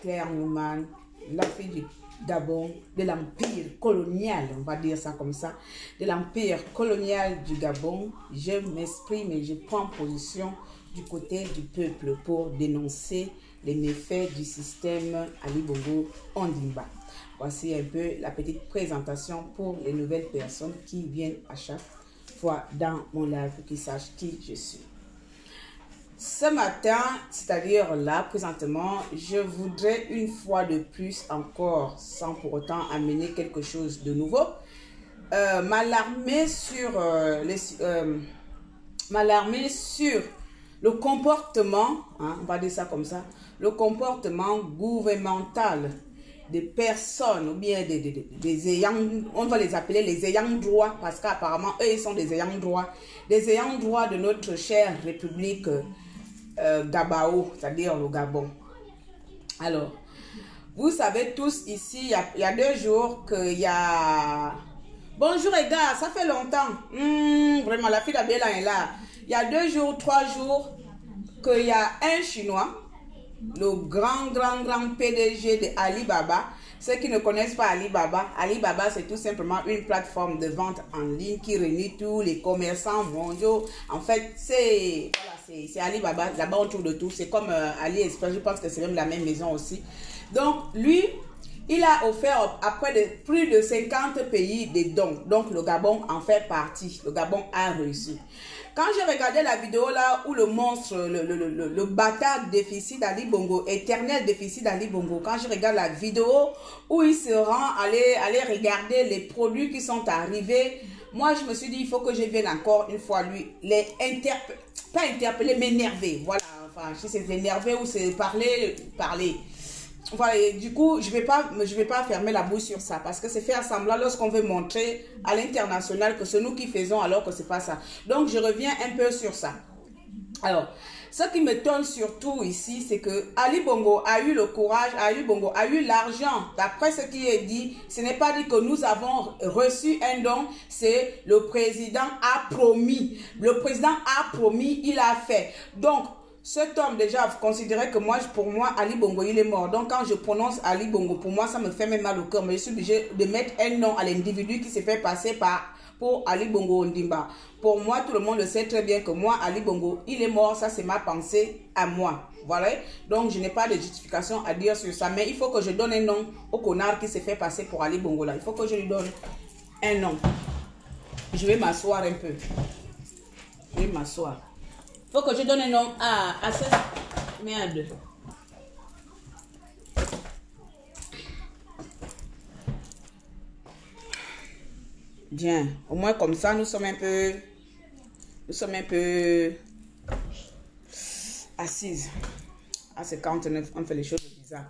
Claire Newman, la fille du Gabon, de l'empire colonial, on va dire ça comme ça, de l'empire colonial du Gabon. Je m'exprime et je prends position du côté du peuple pour dénoncer les méfaits du système Ali Bongo Ondimba. Voici un peu la petite présentation pour les nouvelles personnes qui viennent à chaque fois dans mon live pour qu'ils sachent qui je suis. Ce matin, c'est-à-dire là, présentement, je voudrais une fois de plus encore, sans pour autant amener quelque chose de nouveau, m'alarmer sur le comportement, hein, on va dire ça comme ça, le comportement gouvernemental des personnes ou bien des ayants, on va les appeler les ayants droit, parce qu'apparemment eux ils sont des ayants droit de notre chère République Gabao, c'est-à-dire le Gabon. Alors, vous savez tous ici, il y a 2 jours qu'il y a... Bonjour les gars, ça fait longtemps. Vraiment, la fille d'Abella est là. Il y a 2 jours, 3 jours qu'il y a un Chinois, le grand PDG de Alibaba. Ceux qui ne connaissent pas Alibaba, Alibaba c'est tout simplement une plateforme de vente en ligne qui réunit tous les commerçants mondiaux. En fait, c'est Alibaba, là-bas on trouve de tout. C'est comme AliExpress, je pense que c'est même la même maison aussi. Donc lui, il a offert après plus de 50 pays des dons. Donc le Gabon en fait partie. Le Gabon a réussi. Quand j'ai regardé la vidéo là où le monstre, le bâtard déficit d'Ali Bongo, éternel déficit d'Ali Bongo, quand je regarde la vidéo où il se rend aller regarder les produits qui sont arrivés, moi je me suis dit il faut que je vienne encore une fois lui les interpeller, m'énerver. Voilà, enfin si c'est énerver ou c'est parler. Voilà, et du coup, je vais pas fermer la bouche sur ça parce que c'est faire semblant lorsqu'on veut montrer à l'international que c'est nous qui faisons alors que c'est pas ça. Donc, je reviens un peu sur ça. Alors, ce qui m'étonne surtout ici, c'est que Ali Bongo a eu le courage, Ali Bongo a eu l'argent. D'après ce qui est dit, ce n'est pas dit que nous avons reçu un don, c'est le président a promis. Le président a promis, il a fait. Donc, cet homme, déjà, vous considérez que pour moi, Ali Bongo, il est mort. Donc, quand je prononce Ali Bongo, pour moi, ça me fait même mal au cœur. Mais je suis obligée de mettre un nom à l'individu qui s'est fait passer pour Ali Bongo Ondimba. Pour moi, tout le monde le sait très bien que moi, Ali Bongo, il est mort. Ça, c'est ma pensée à moi. Voilà. Donc, je n'ai pas de justification à dire sur ça. Mais il faut que je donne un nom au connard qui s'est fait passer pour Ali Bongo là. Il faut que je lui donne un nom. Je vais m'asseoir un peu. Je vais m'asseoir. Faut que je donne un nom à cette merde. Bien, au moins comme ça, nous sommes un peu assises. À 59, on fait les choses bizarres.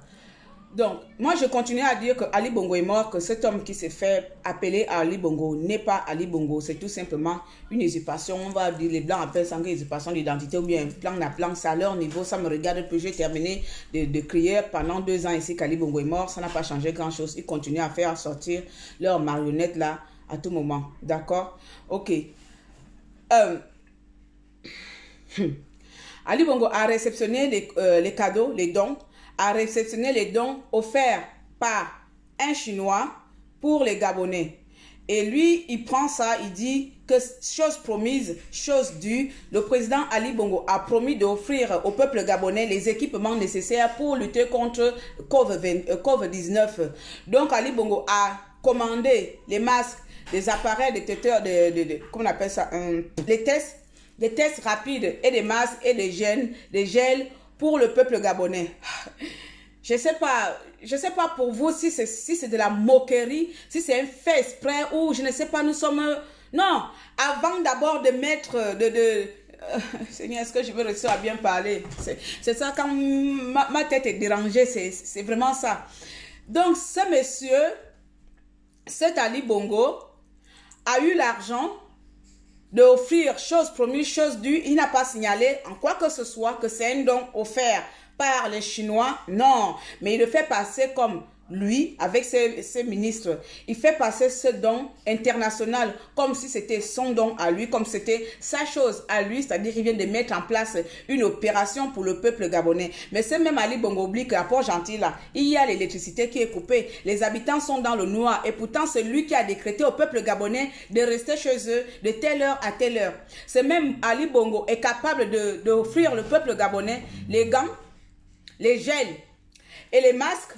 Donc, moi, je continue à dire que Ali Bongo est mort, que cet homme qui s'est fait appeler Ali Bongo n'est pas Ali Bongo. C'est tout simplement une usurpation. On va dire, les Blancs appellent ça une usurpation d'identité ou bien plan à plan. Ça à leur niveau, ça me regarde peu. J'ai terminé de crier pendant 2 ans ici qu'Ali Bongo est mort. Ça n'a pas changé grand-chose. Ils continuent à faire sortir leurs marionnettes là à tout moment. D'accord? Ok. Ali Bongo a réceptionné les cadeaux, les dons, a réceptionné les dons offerts par un Chinois pour les Gabonais. Et lui, il prend ça, il dit que chose promise, chose due, le président Ali Bongo a promis d'offrir au peuple gabonais les équipements nécessaires pour lutter contre COVID-19. Donc Ali Bongo a commandé les masques, des appareils détecteurs comment on appelle ça, des tests rapides et des masques et des gels pour le peuple gabonais. Je sais pas pour vous si c'est de la moquerie, si c'est un fait exprès ou je ne sais pas, nous sommes... Non, avant d'abord de mettre Seigneur, est-ce que je veux réussir à bien parler? C'est ça, quand ma tête est dérangée, c'est vraiment ça. Donc, ce monsieur, cet Ali Bongo, a eu l'argent d'offrir chose promise, chose due. Il n'a pas signalé en quoi que ce soit que c'est un don offert par les Chinois. Non, mais il le fait passer comme lui, avec ses ministres, il fait passer ce don international comme si c'était son don à lui, comme c'était sa chose à lui, c'est-à-dire qu'il vient de mettre en place une opération pour le peuple gabonais. Mais c'est même Ali Bongo oublie qu'à Port-Gentil, là, il y a l'électricité qui est coupée, les habitants sont dans le noir, et pourtant c'est lui qui a décrété au peuple gabonais de rester chez eux de telle heure à telle heure. C'est même Ali Bongo est capable d'offrir le peuple gabonais les gants, les gels et les masques,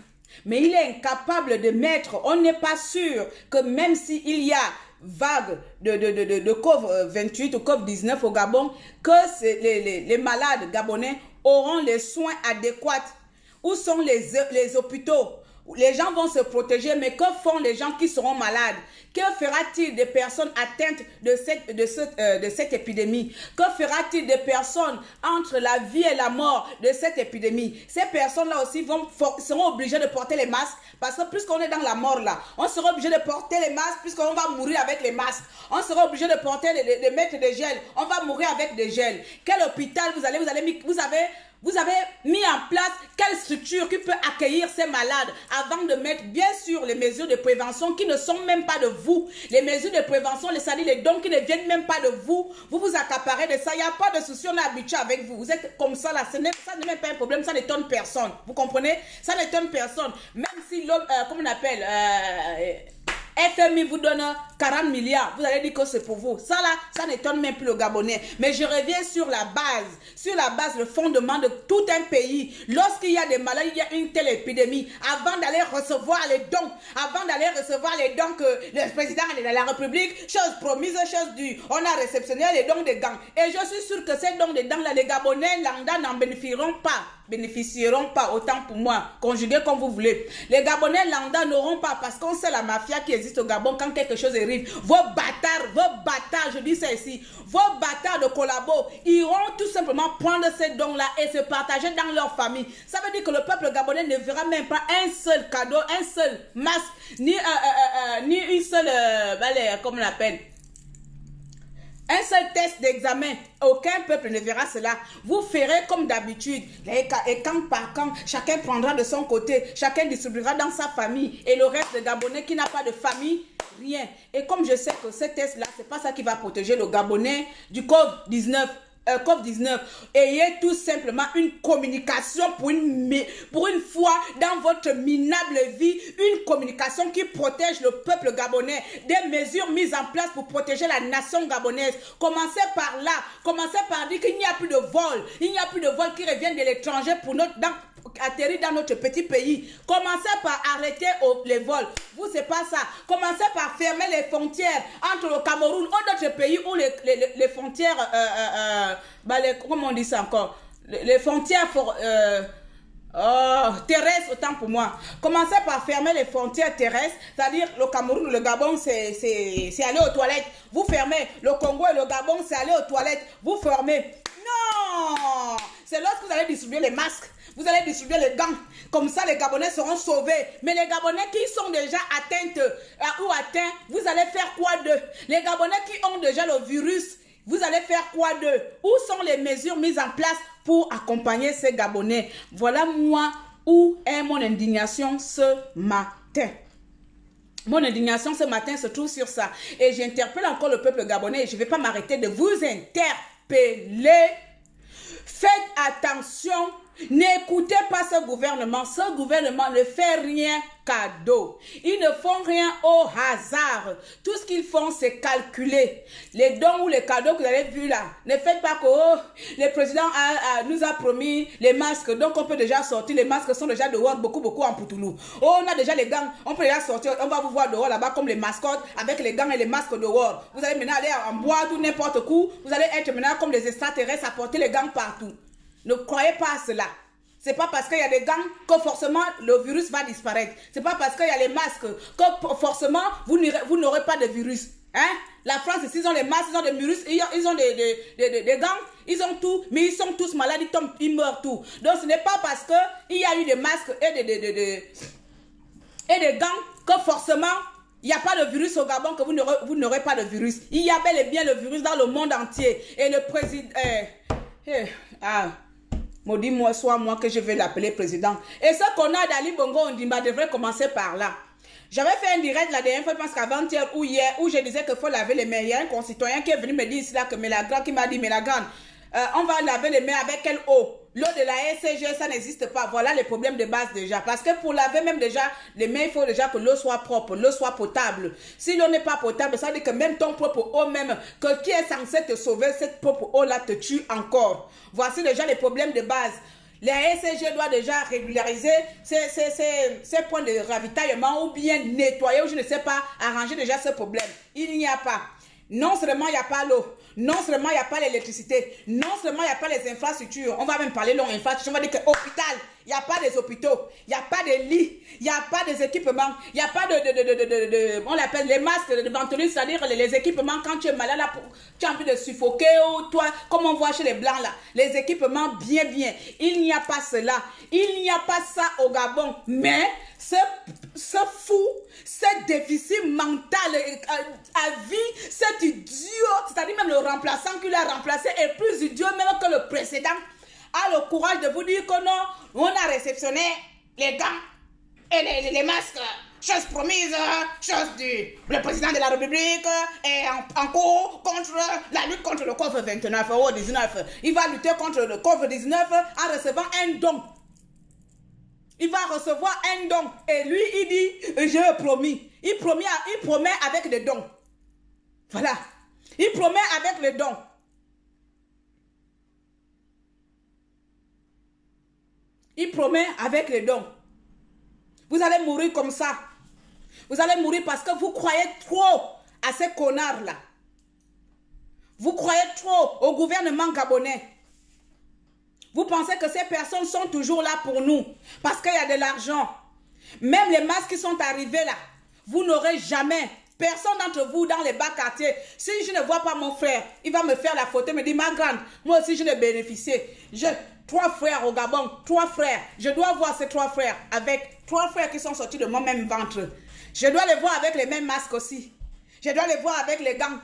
mais il est incapable de mettre, on n'est pas sûr que même s'il y a vague de COVID-28 ou COVID-19 au Gabon, que les malades gabonais auront les soins adéquats. Où sont les hôpitaux? Les gens vont se protéger, mais que font les gens qui seront malades? Que fera-t-il des personnes atteintes de cette épidémie? Que fera-t-il des personnes entre la vie et la mort de cette épidémie? Ces personnes-là aussi seront obligées de porter les masques, parce que puisqu'on est dans la mort là, on sera obligé de porter les masques puisqu'on va mourir avec les masques. On sera obligé de porter, de mettre des gels, on va mourir avec des gels. Quel hôpital vous avez mis en place quelle structure qui peut accueillir ces malades avant de mettre bien sûr les mesures de prévention qui ne sont même pas de vous. Les mesures de prévention, c'est-à-dire les dons qui ne viennent même pas de vous. Vous vous accaparez de ça. Il n'y a pas de souci, on est habitué avec vous. Vous êtes comme ça là. Ça n'est même pas un problème. Ça n'étonne personne. Vous comprenez? Ça n'étonne personne. Même si l'homme, comment on appelle, FMI vous donne 40 milliards, vous allez dire que c'est pour vous. Ça là, ça n'étonne même plus le Gabonais. Mais je reviens sur la base, le fondement de tout un pays. Lorsqu'il y a des maladies, il y a une telle épidémie, avant d'aller recevoir les dons, que le président de la République, chose promise, chose due, on a réceptionné les dons de gants. Et je suis sûr que ces dons de gants là, les Gabonais lambda n'en bénéficieront pas, autant pour moi, conjugué comme vous voulez. Les Gabonais lambda n'auront pas, parce qu'on sait la mafia qui existe au Gabon quand quelque chose arrive. Vos bâtards, je dis ça ici, vos bâtards de collabos iront tout simplement prendre ces dons-là et se partager dans leur famille. Ça veut dire que le peuple gabonais ne verra même pas un seul cadeau, un seul masque, ni une seule, comment on appelle, un seul test d'examen. Aucun peuple ne verra cela. Vous ferez comme d'habitude. Et camp par camp, chacun prendra de son côté. Chacun distribuera dans sa famille. Et le reste des Gabonais qui n'a pas de famille, rien. Et comme je sais que ce test-là, c'est pas ça qui va protéger le Gabonais du COVID-19. Ayez tout simplement une communication pour une fois dans votre minable vie, une communication qui protège le peuple gabonais, des mesures mises en place pour protéger la nation gabonaise. Commencez par là, commencez par dire qu'il n'y a plus de vol, qui reviennent de l'étranger pour atterrir dans notre petit pays. Commencez par arrêter les vols. Vous, c'est pas ça. Commencez par fermer les frontières entre le Cameroun et d'autres pays où les frontières, comment on dit ça encore? Les frontières terrestres, autant pour moi. Commencez par fermer les frontières terrestres, c'est-à-dire le Cameroun, le Gabon, c'est aller aux toilettes. Vous fermez. Le Congo et le Gabon, c'est aller aux toilettes. Vous fermez. Non! C'est lorsque vous allez distribuer les masques. Vous allez distribuer les gants. Comme ça, les Gabonais seront sauvés. Mais les Gabonais qui sont déjà atteints, vous allez faire quoi d'eux? Les Gabonais qui ont déjà le virus, vous allez faire quoi d'eux? Où sont les mesures mises en place pour accompagner ces Gabonais? Voilà moi où est mon indignation ce matin. Mon indignation ce matin se trouve sur ça. Et j'interpelle encore le peuple gabonais et je ne vais pas m'arrêter de vous interpeller. Faites attention. N'écoutez pas ce gouvernement. Ce gouvernement ne fait rien cadeau. Ils ne font rien au hasard. Tout ce qu'ils font, c'est calculer. Les dons ou les cadeaux que vous avez vus là, ne faites pas que le président nous a promis les masques. Donc on peut déjà sortir. Les masques sont déjà dehors, beaucoup en Poutoulou. On a déjà les gants. On peut déjà sortir. On va vous voir dehors là-bas comme les mascottes avec les gants et les masques dehors. Vous allez maintenant aller en boîte ou n'importe où. Vous allez être maintenant comme les extraterrestres à porter les gants partout. Ne croyez pas à cela. C'est pas parce qu'il y a des gants que forcément le virus va disparaître. C'est pas parce qu'il y a les masques que forcément vous n'aurez pas de virus. Hein? La France, ils ont les masques, ils ont des virus, ils ont des gants, ils ont tout, mais ils sont tous malades, ils meurent tout. Donc ce n'est pas parce qu'il y a eu des masques et des gants que forcément il n'y a pas de virus au Gabon que vous n'aurez pas de virus. Il y a bel et bien le virus dans le monde entier. Et le président... Maudit-moi, soit moi que je vais l'appeler président. Et ce qu'on a d'Ali Bongo Ondimba devrait commencer par là. J'avais fait un direct la dernière fois, je pense qu'avant-hier ou hier, où je disais qu'il faut laver les mains. Il y a un concitoyen qui est venu me dire ici là que qui m'a dit, mais la grande, on va laver les mains avec quelle eau? L'eau de la SCG, ça n'existe pas. Voilà les problèmes de base déjà. Parce que pour laver même déjà les mains, il faut déjà que l'eau soit propre, l'eau soit potable. Si l'eau n'est pas potable, ça veut dire que même ton propre eau même, qui est censé te sauver, cette propre eau-là te tue encore. Voici déjà les problèmes de base. La SCG doit déjà régulariser ces points de ravitaillement ou bien nettoyer ou je ne sais pas, arranger déjà ce problème. Il n'y a pas. Non seulement il n'y a pas l'eau, non seulement il n'y a pas l'électricité, non seulement il n'y a pas les infrastructures, on va même parler de l'infrastructure, on va dire que l'hôpital, il n'y a pas des hôpitaux, il n'y a pas de lits, il n'y a pas des équipements, il n'y a pas on l'appelle les masques de ventoline, c'est-à-dire les équipements quand tu es malade, là, tu as envie de suffoquer ou toi, comme on voit chez les blancs là, les équipements bien, il n'y a pas cela, il n'y a pas ça au Gabon, mais ce fou, ce déficit mental à vie, cet idiot, c'est-à-dire même le remplaçant qui l'a remplacé est plus idiot même que le précédent, a le courage de vous dire que non, on a réceptionné les gants et les masques, chose promise, chose du le président de la République est en cours contre la lutte contre le COVID-29 ou 19. Il va lutter contre le COVID-19 en recevant un don. Il va recevoir un don. Et lui, il dit, je promis. Il promet avec des dons. Voilà. Il promet avec les dons. Il promet avec les dons. Vous allez mourir comme ça. Vous allez mourir parce que vous croyez trop à ces connards-là. Vous croyez trop au gouvernement gabonais. Vous pensez que ces personnes sont toujours là pour nous parce qu'il y a de l'argent. Même les masques qui sont arrivés là, vous n'aurez jamais, personne d'entre vous dans les bas quartiers, si je ne vois pas mon frère, il va me faire la photo, me dit, ma grande, moi aussi je n'ai bénéficié. J'ai 3 frères au Gabon, 3 frères. Je dois voir ces 3 frères avec 3 frères qui sont sortis de mon même ventre. Je dois les voir avec les mêmes masques aussi. Je dois les voir avec les gants.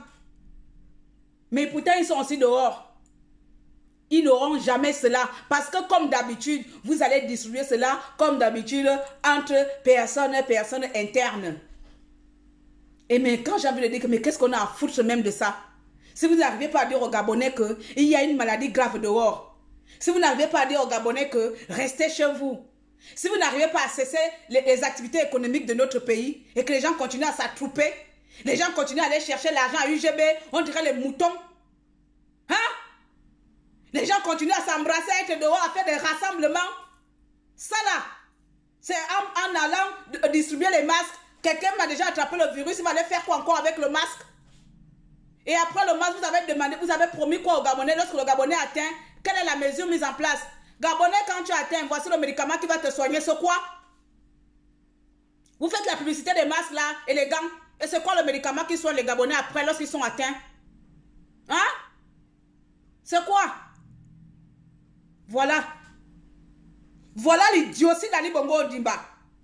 Mais pourtant, ils sont aussi dehors. Ils n'auront jamais cela. Parce que comme d'habitude, vous allez distribuer cela comme d'habitude entre personnes internes. Et mais quand j'ai envie de dire que mais qu'est-ce qu'on a à foutre même de ça? Si vous n'arrivez pas à dire aux Gabonais qu'il y a une maladie grave dehors. Si vous n'arrivez pas à dire aux Gabonais que restez chez vous. Si vous n'arrivez pas à cesser les activités économiques de notre pays et que les gens continuent à s'attrouper, les gens continuent à aller chercher l'argent à UGB, on dirait les moutons. Hein? Les gens continuent à s'embrasser, à être dehors, à faire des rassemblements. Ça là, c'est en allant distribuer les masques. Quelqu'un m'a déjà attrapé le virus, il va aller faire quoi encore avec le masque? Et après le masque, vous avez demandé, vous avez promis quoi au Gabonais lorsque le Gabonais atteint? Quelle est la mesure mise en place? Gabonais, quand tu atteins, voici le médicament qui va te soigner. C'est quoi? Vous faites la publicité des masques là et les gants. Et c'est quoi le médicament qui soigne les Gabonais après lorsqu'ils sont atteints? Hein? C'est quoi? Voilà. Voilà l'idiotie d'Ali Bongo Ondimba.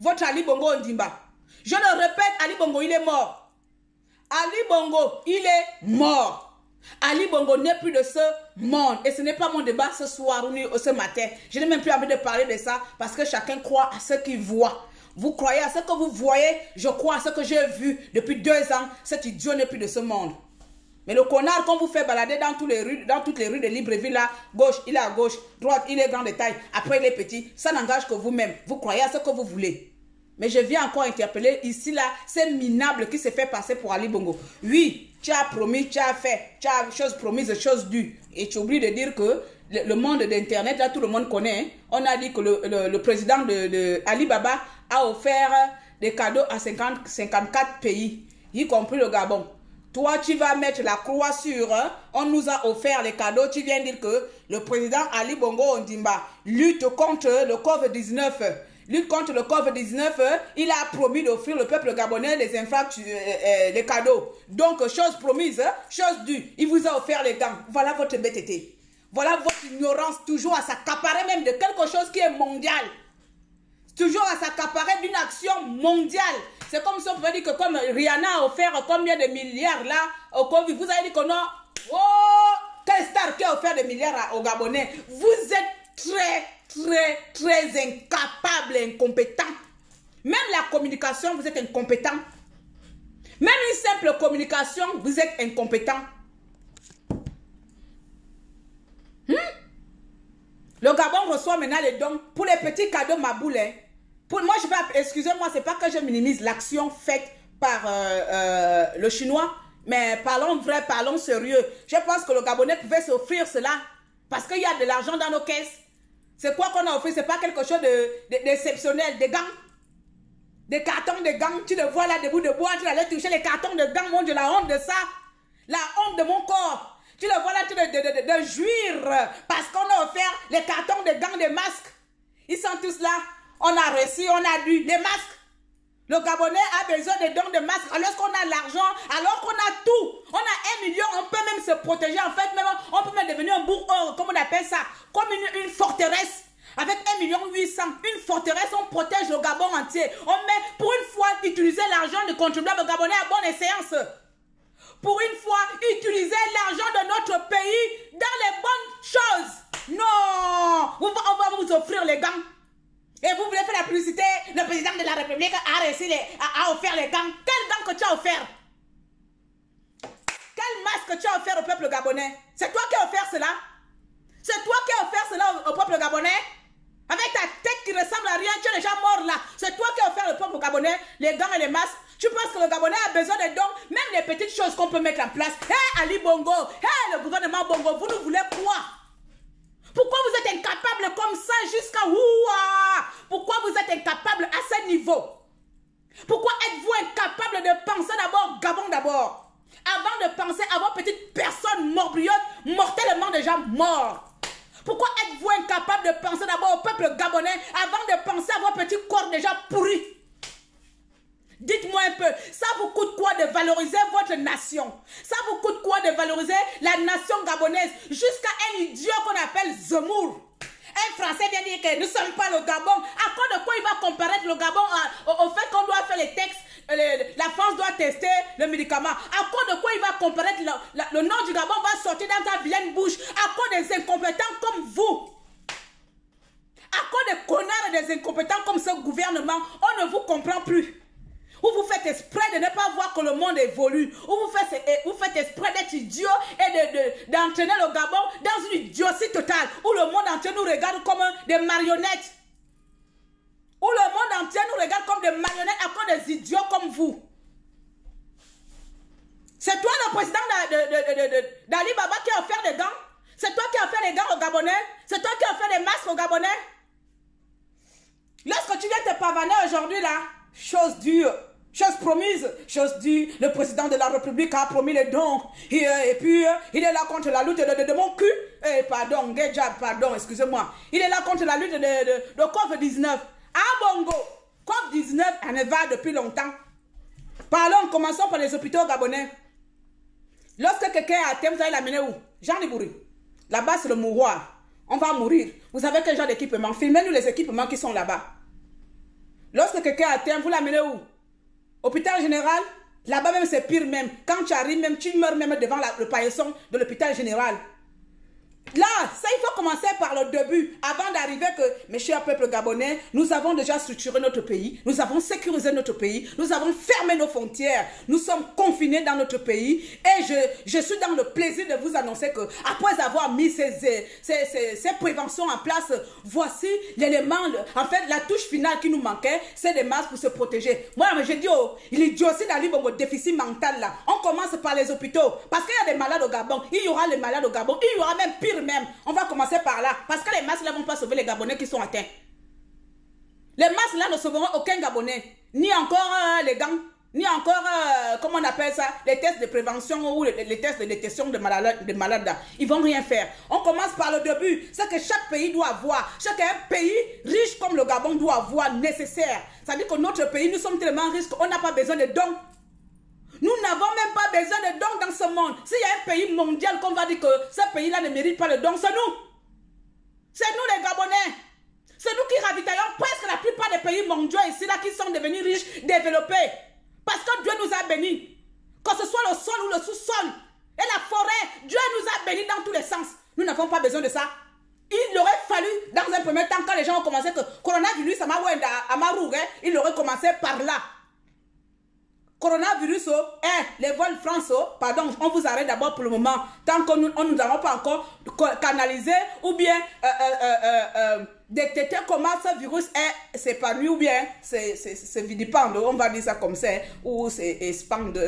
Votre Ali Bongo Ondimba. Je le répète, Ali Bongo, il est mort. Ali Bongo, il est mort. Ali Bongo n'est plus de ce monde. Et ce n'est pas mon débat ce soir ou ce matin. Je n'ai même plus envie de parler de ça parce que chacun croit à ce qu'il voit. Vous croyez à ce que vous voyez, je crois à ce que j'ai vu depuis 2 ans. Cet idiot n'est plus de ce monde. Mais le connard, qu'on vous fait balader dans toutes les rues de Libreville, là, gauche, il est à gauche, droite, il est grand de taille, après il est petit, ça n'engage que vous-même. Vous croyez à ce que vous voulez. Mais je viens encore interpeller ici, là, ces minables qui se fait passer pour Ali Bongo. Oui, tu as promis, tu as fait, tu as chose promise, chose due. Et tu oublies de dire que le monde d'Internet, là, tout le monde connaît. Hein. On a dit que le président de Alibaba a offert des cadeaux à 54 pays, y compris le Gabon. Toi, tu vas mettre la croix sur, hein, on nous a offert les cadeaux, tu viens dire que le président Ali Bongo Ondimba lutte contre le COVID-19. Lutte contre le COVID-19, il a promis d'offrir le peuple gabonais les cadeaux. Donc, chose promise, chose due, il vous a offert les gants. Voilà votre bêteté. Voilà votre ignorance, toujours à s'accaparer même de quelque chose qui est mondial. Toujours à s'accaparer d'une action mondiale. C'est comme si on pouvait dire que comme Rihanna a offert combien de milliards là au Covid, vous avez dit que non. Oh, quelle star qui a offert des milliards aux Gabonais. Vous êtes très incapable et incompétent. Même la communication, vous êtes incompétent. Même une simple communication, vous êtes incompétent. Le Gabon reçoit maintenant les dons pour les petits cadeaux Maboule. Pour moi, je vais, excusez-moi, c'est pas que je minimise l'action faite par le Chinois, mais parlons vrai, parlons sérieux. Je pense que le Gabonais pouvait s'offrir cela parce qu'il y a de l'argent dans nos caisses. C'est quoi qu'on a offert? C'est pas quelque chose d'exceptionnel. Des gants, des cartons de gants. Tu le vois là debout de bois, tu allais toucher les cartons de gants. Mon Dieu, la honte de ça, la honte de mon corps. Tu le vois là, tu de jouir parce qu'on a offert les cartons de gants, des masques. Ils sont tous là. On a reçu, on a dû les masques. Le Gabonais a besoin de dons de masques alors qu'on a l'argent, alors qu'on a tout. On a 1 million, on peut même se protéger. En fait, même, on peut même devenir un bourg, comme on appelle ça, comme une forteresse. Avec 1 800 000, une forteresse, on protège le Gabon entier. On met, pour une fois, utiliser l'argent du contribuable gabonais à bonne séance. Pour une fois, utiliser l'argent de notre pays dans les bonnes choses. Non, on va vous offrir les gants. Et vous voulez faire la publicité, le président de la République a offert les gants. Quel gants que tu as offert? Quel masque tu as offert au peuple gabonais? C'est toi qui as offert cela? C'est toi qui as offert cela au peuple gabonais? Avec ta tête qui ressemble à rien, tu es déjà mort là. C'est toi qui as offert au peuple gabonais les gants et les masques. Tu penses que le Gabonais a besoin de dons? Même les petites choses qu'on peut mettre en place. Hé, Ali Bongo, hé, le gouvernement Bongo, vous nous voulez quoi? Pourquoi vous êtes incapable comme ça jusqu'à où? Pourquoi vous êtes incapable à ce niveau? Pourquoi êtes-vous incapable de penser d'abord Gabon d'abord? Avant de penser à vos petites personnes morbliotes, mortellement déjà morts. Pourquoi êtes-vous incapable de penser d'abord au peuple gabonais avant de penser à vos petits corps déjà pourris? Dites-moi un peu, ça vous coûte quoi de valoriser votre nation? Ça vous coûte quoi de valoriser la nation gabonaise jusqu'à un idiot qu'on appelle Zemmour? Un Français vient dire que nous ne sommes pas le Gabon. À cause de quoi il va comparaître le Gabon au fait qu'on doit faire les textes, la France doit tester le médicament? À cause de quoi il va comparaître le nom du Gabon va sortir dans ta vilaine bouche? À cause des incompétents comme vous. À cause des connards et des incompétents comme ce gouvernement, on ne vous comprend plus. Ou vous faites exprès de ne pas voir que le monde évolue. Ou vous faites exprès d'être idiot et d'entraîner le Gabon dans une idiotie totale. Où le monde entier nous regarde comme des marionnettes. Où le monde entier nous regarde comme des marionnettes à cause des idiots comme vous. C'est toi le président d'Ali Baba qui a offert des gants. C'est toi qui as fait les gants aux Gabonais. C'est toi qui as fait les masques aux Gabonais. Lorsque tu viens te pavaner aujourd'hui là, chose dure, chose promise, chose due, le président de la République a promis les dons. Et puis, il est là contre la lutte de mon cul. Pardon, pardon, excusez-moi. Il est là contre la lutte de COVID-19. Ah Bongo, COVID-19, on est va depuis longtemps. Parlons, commençons par les hôpitaux gabonais. Lorsque quelqu'un est atteint, vous allez l'amener où? Jean Libouri. Là-bas, c'est le mouroir. On va mourir. Vous savez quel genre d'équipement? Filmez-nous les équipements qui sont là-bas. Lorsque quelqu'un est atteint, vous l'amenez où? Hôpital général? Là-bas même, c'est pire même. Quand tu arrives même, tu meurs même devant le paillasson de l'hôpital général. Là, ça, il faut commencer par le début, avant d'arriver que, mes chers peuples gabonais, nous avons déjà structuré notre pays, nous avons sécurisé notre pays, nous avons fermé nos frontières, nous sommes confinés dans notre pays, et je suis dans le plaisir de vous annoncer que, après avoir mis ces préventions en place, voici l'élément, en fait, la touche finale qui nous manquait, c'est des masques pour se protéger. Moi, j'ai dit, oh, il est aussi dans le déficit mental là. On commence par les hôpitaux, parce qu'il y a des malades au Gabon, il y aura les malades au Gabon, il y aura même pire même. On va commencer par là. Parce que les masques là ne vont pas sauver les Gabonais qui sont atteints. Les masques là ne sauveront aucun Gabonais. Ni encore les gants. Ni encore, comment on appelle ça, les tests de prévention ou les tests de détection de malades là. Ils vont rien faire. On commence par le début. C'est que chaque pays doit avoir. Chaque pays riche comme le Gabon doit avoir nécessaire. C'est-à-dire que notre pays, nous sommes tellement riches qu'on n'a pas besoin de dons. Nous n'avons même pas besoin de dons dans ce monde. S'il y a un pays mondial qu'on va dire que ce pays-là ne mérite pas le don, c'est nous. C'est nous les Gabonais. C'est nous qui ravitaillons presque la plupart des pays mondiaux ici là qui sont devenus riches, développés. Parce que Dieu nous a bénis. Que ce soit le sol ou le sous-sol et la forêt, Dieu nous a bénis dans tous les sens. Nous n'avons pas besoin de ça. Il aurait fallu, dans un premier temps, quand les gens ont commencé que coronavirus, il aurait commencé par là. Coronavirus, les vols France, pardon, on vous arrête d'abord pour le moment, tant qu'on nous n'avons pas encore canalisé ou bien détecté comment ce virus est épargné ou bien c'est vidipende, on va dire ça comme ça, ou c'est expande.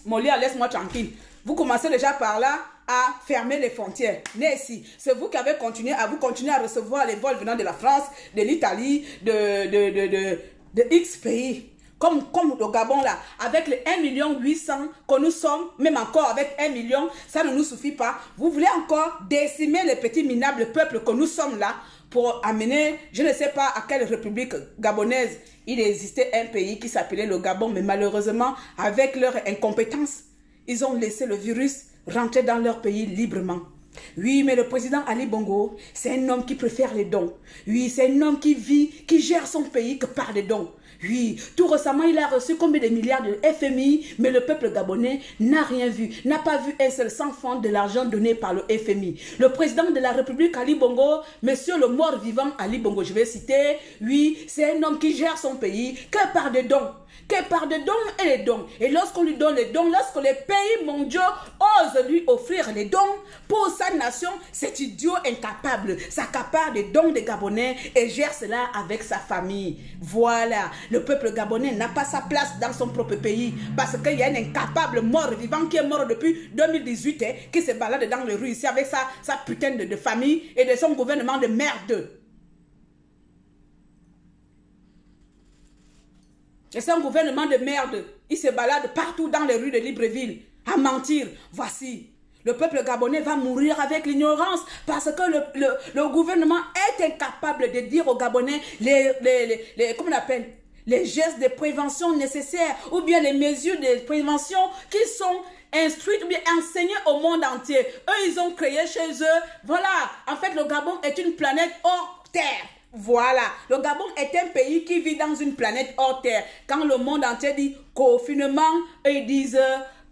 Molia, laisse-moi tranquille. Vous commencez déjà par là à fermer les frontières. Mais si, c'est vous qui avez continué à recevoir les vols venant de la France, de l'Italie, de X pays. Comme le Gabon là, avec les 1,8 million que nous sommes, même encore avec 1 million, ça ne nous suffit pas. Vous voulez encore décimer les petits minables peuples que nous sommes là pour amener, je ne sais pas à quelle république gabonaise, il existait un pays qui s'appelait le Gabon, mais malheureusement, avec leur incompétence, ils ont laissé le virus rentrer dans leur pays librement. Oui, mais le président Ali Bongo, c'est un homme qui préfère les dons. Oui, c'est un homme qui vit, qui gère son pays que par les dons. Oui, tout récemment, il a reçu combien de milliards de FMI, mais le peuple gabonais n'a rien vu, n'a pas vu un seul centime de l'argent donné par le FMI. Le président de la République, Ali Bongo, monsieur le mort-vivant Ali Bongo, je vais citer, oui, c'est un homme qui gère son pays que par des dons. Que par des dons et les dons. Et lorsqu'on lui donne les dons, lorsque les pays mondiaux osent lui offrir les dons pour sa nation, cet idiot incapable s'accapare des dons des Gabonais et gère cela avec sa famille. Voilà, le peuple gabonais n'a pas sa place dans son propre pays parce qu'il y a un incapable mort-vivant qui est mort depuis 2018 qui se balade dans les rues ici avec sa putain de famille et de son gouvernement de merde. Et c'est un gouvernement de merde. Il se balade partout dans les rues de Libreville à mentir. Voici, le peuple gabonais va mourir avec l'ignorance parce que le gouvernement est incapable de dire aux Gabonais comment on appelle, les gestes de prévention nécessaires ou bien les mesures de prévention qui sont instruites ou bien enseignées au monde entier. Eux, ils ont créé chez eux. Voilà, en fait, le Gabon est une planète hors terre. Voilà, le Gabon est un pays qui vit dans une planète hors terre. Quand le monde entier dit confinement, ils disent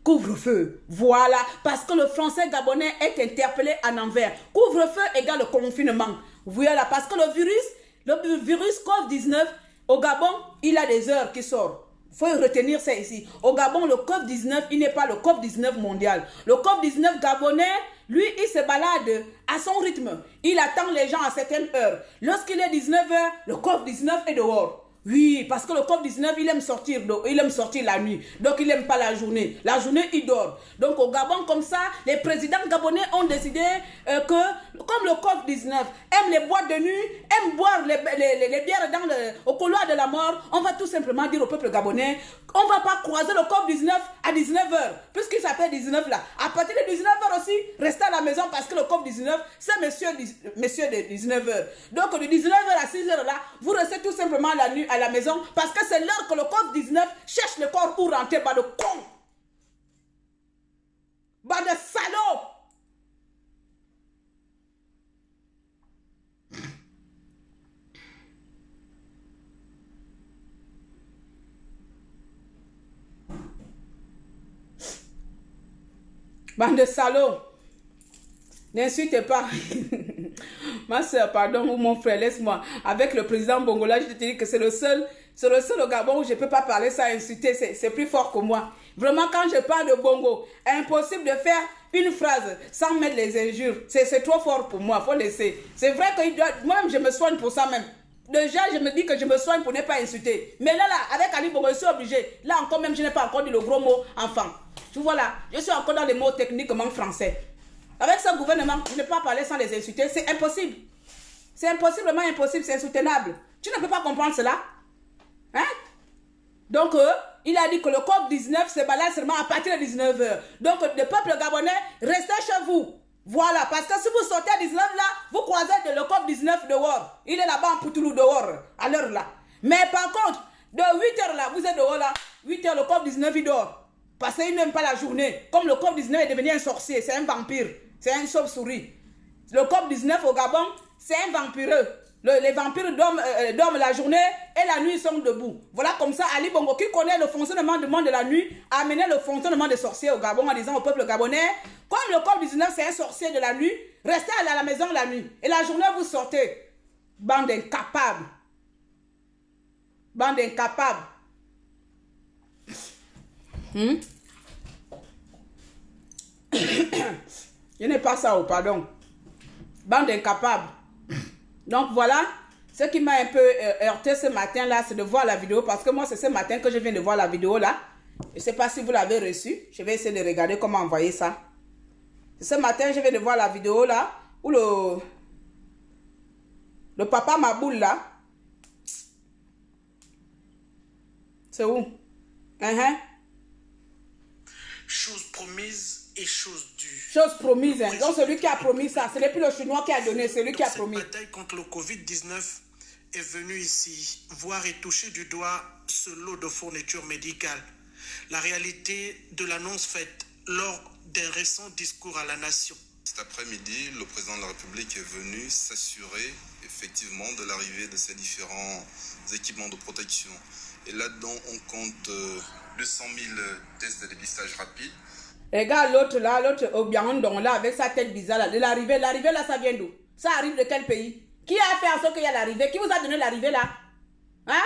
couvre-feu. Voilà, parce que le français gabonais est interpellé en envers. Couvre-feu égale le confinement. Voilà, parce que le virus COVID-19, au Gabon, il a des heures qui sortent. Il faut retenir ça ici. Au Gabon, le COVID-19, il n'est pas le COVID-19 mondial. Le COVID-19 gabonais, lui, il se balade à son rythme. Il attend les gens à certaines heures. Lorsqu'il est 19 h, le COVID-19 est dehors. Oui, parce que le COVID-19, il aime sortir la nuit. Donc, il n'aime pas la journée. La journée, il dort. Donc, au Gabon, comme ça, les présidents gabonais ont décidé que, comme le COVID-19 aime les boîtes de nuit, aime boire les bières au couloir de la mort, on va tout simplement dire au peuple gabonais, on ne va pas croiser le COVID-19 à 19 h, puisqu'il s'appelle 19 là. À partir de 19 h aussi, restez à la maison parce que le COVID-19, c'est monsieur de 19 h. Donc, de 19 h à 6 h là, vous restez tout simplement la nuit à la maison parce que c'est l'heure que le COVID-19 cherche le corps pour rentrer. Bas de con, bas de salaud. Bande de salauds. N'insultez pas. Ma soeur, pardon, ou mon frère, laisse-moi. Avec le président Bongola, je te dis que c'est le seul au Gabon où je ne peux pas parler sans insulter. C'est plus fort que moi. Vraiment, quand je parle de Bongo, impossible de faire une phrase sans mettre les injures. C'est trop fort pour moi, il faut laisser. C'est vrai que moi-même, je me soigne pour ça même. Déjà, je me dis que je me soigne pour ne pas insulter. Mais là, avec Ali Bongo, je suis obligé. Là encore même, je n'ai pas encore dit le gros mot enfant. Tu vois là, je suis encore dans les mots techniquement français. Avec ce gouvernement, je ne peux pas parler sans les insulter. C'est impossible. C'est impossiblement impossible, c'est insoutenable. Tu ne peux pas comprendre cela. Hein? Donc, il a dit que le COVID-19 se balade seulement à partir de 19 h. Donc, le peuple gabonais, restez chez vous. Voilà, parce que si vous sortez à 19 là, vous croisez le COVID-19 dehors. Il est là-bas en Poutoulou dehors, à l'heure là. Mais par contre, de 8 h là, vous êtes dehors là. 8 h, le COVID-19 il dort. Parce qu'il n'aime pas la journée. Comme le COVID-19 est devenu un sorcier, c'est un vampire. C'est une chauve-souris. Le COVID-19 au Gabon, c'est un vampireux. Les vampires dorment la journée et la nuit ils sont debout. Voilà comme ça Ali Bongo qui connaît le fonctionnement du monde de la nuit a amené le fonctionnement des sorciers au Gabon en disant au peuple gabonais, comme le COVID-19 c'est un sorcier de la nuit, restez à la maison la nuit. Et la journée vous sortez. Bande d'incapables. Bande d'incapables. Je n'ai pas ça, pardon. Bande d'incapables. Donc voilà, ce qui m'a un peu heurté ce matin-là, c'est de voir la vidéo. Parce que moi, c'est ce matin que je viens de voir la vidéo là. Je ne sais pas si vous l'avez reçue. Je vais essayer de regarder comment envoyer ça. Ce matin, je viens de voir la vidéo là, où le papa Maboul là. C'est où? Chose promise et chose due. Chose promise. Hein. Donc celui qui a promis ça, ce n'est plus le Chinois qui a donné, c'est lui qui a promis. La bataille contre le Covid-19 est venue ici voir et toucher du doigt ce lot de fournitures médicales. La réalité de l'annonce faite lors d'un récent discours à la nation. Cet après-midi, le président de la République est venu s'assurer effectivement de l'arrivée de ces différents équipements de protection. Et là-dedans, on compte 200 000 tests de dépistage rapide. Regarde l'autre là, l'autre Obiandon là, avec sa tête bizarre là, de l'arrivée. L'arrivée là, ça vient d'où? Ça arrive de quel pays? Qui a fait en sorte qu'il y a l'arrivée? Qui vous a donné l'arrivée là? Hein?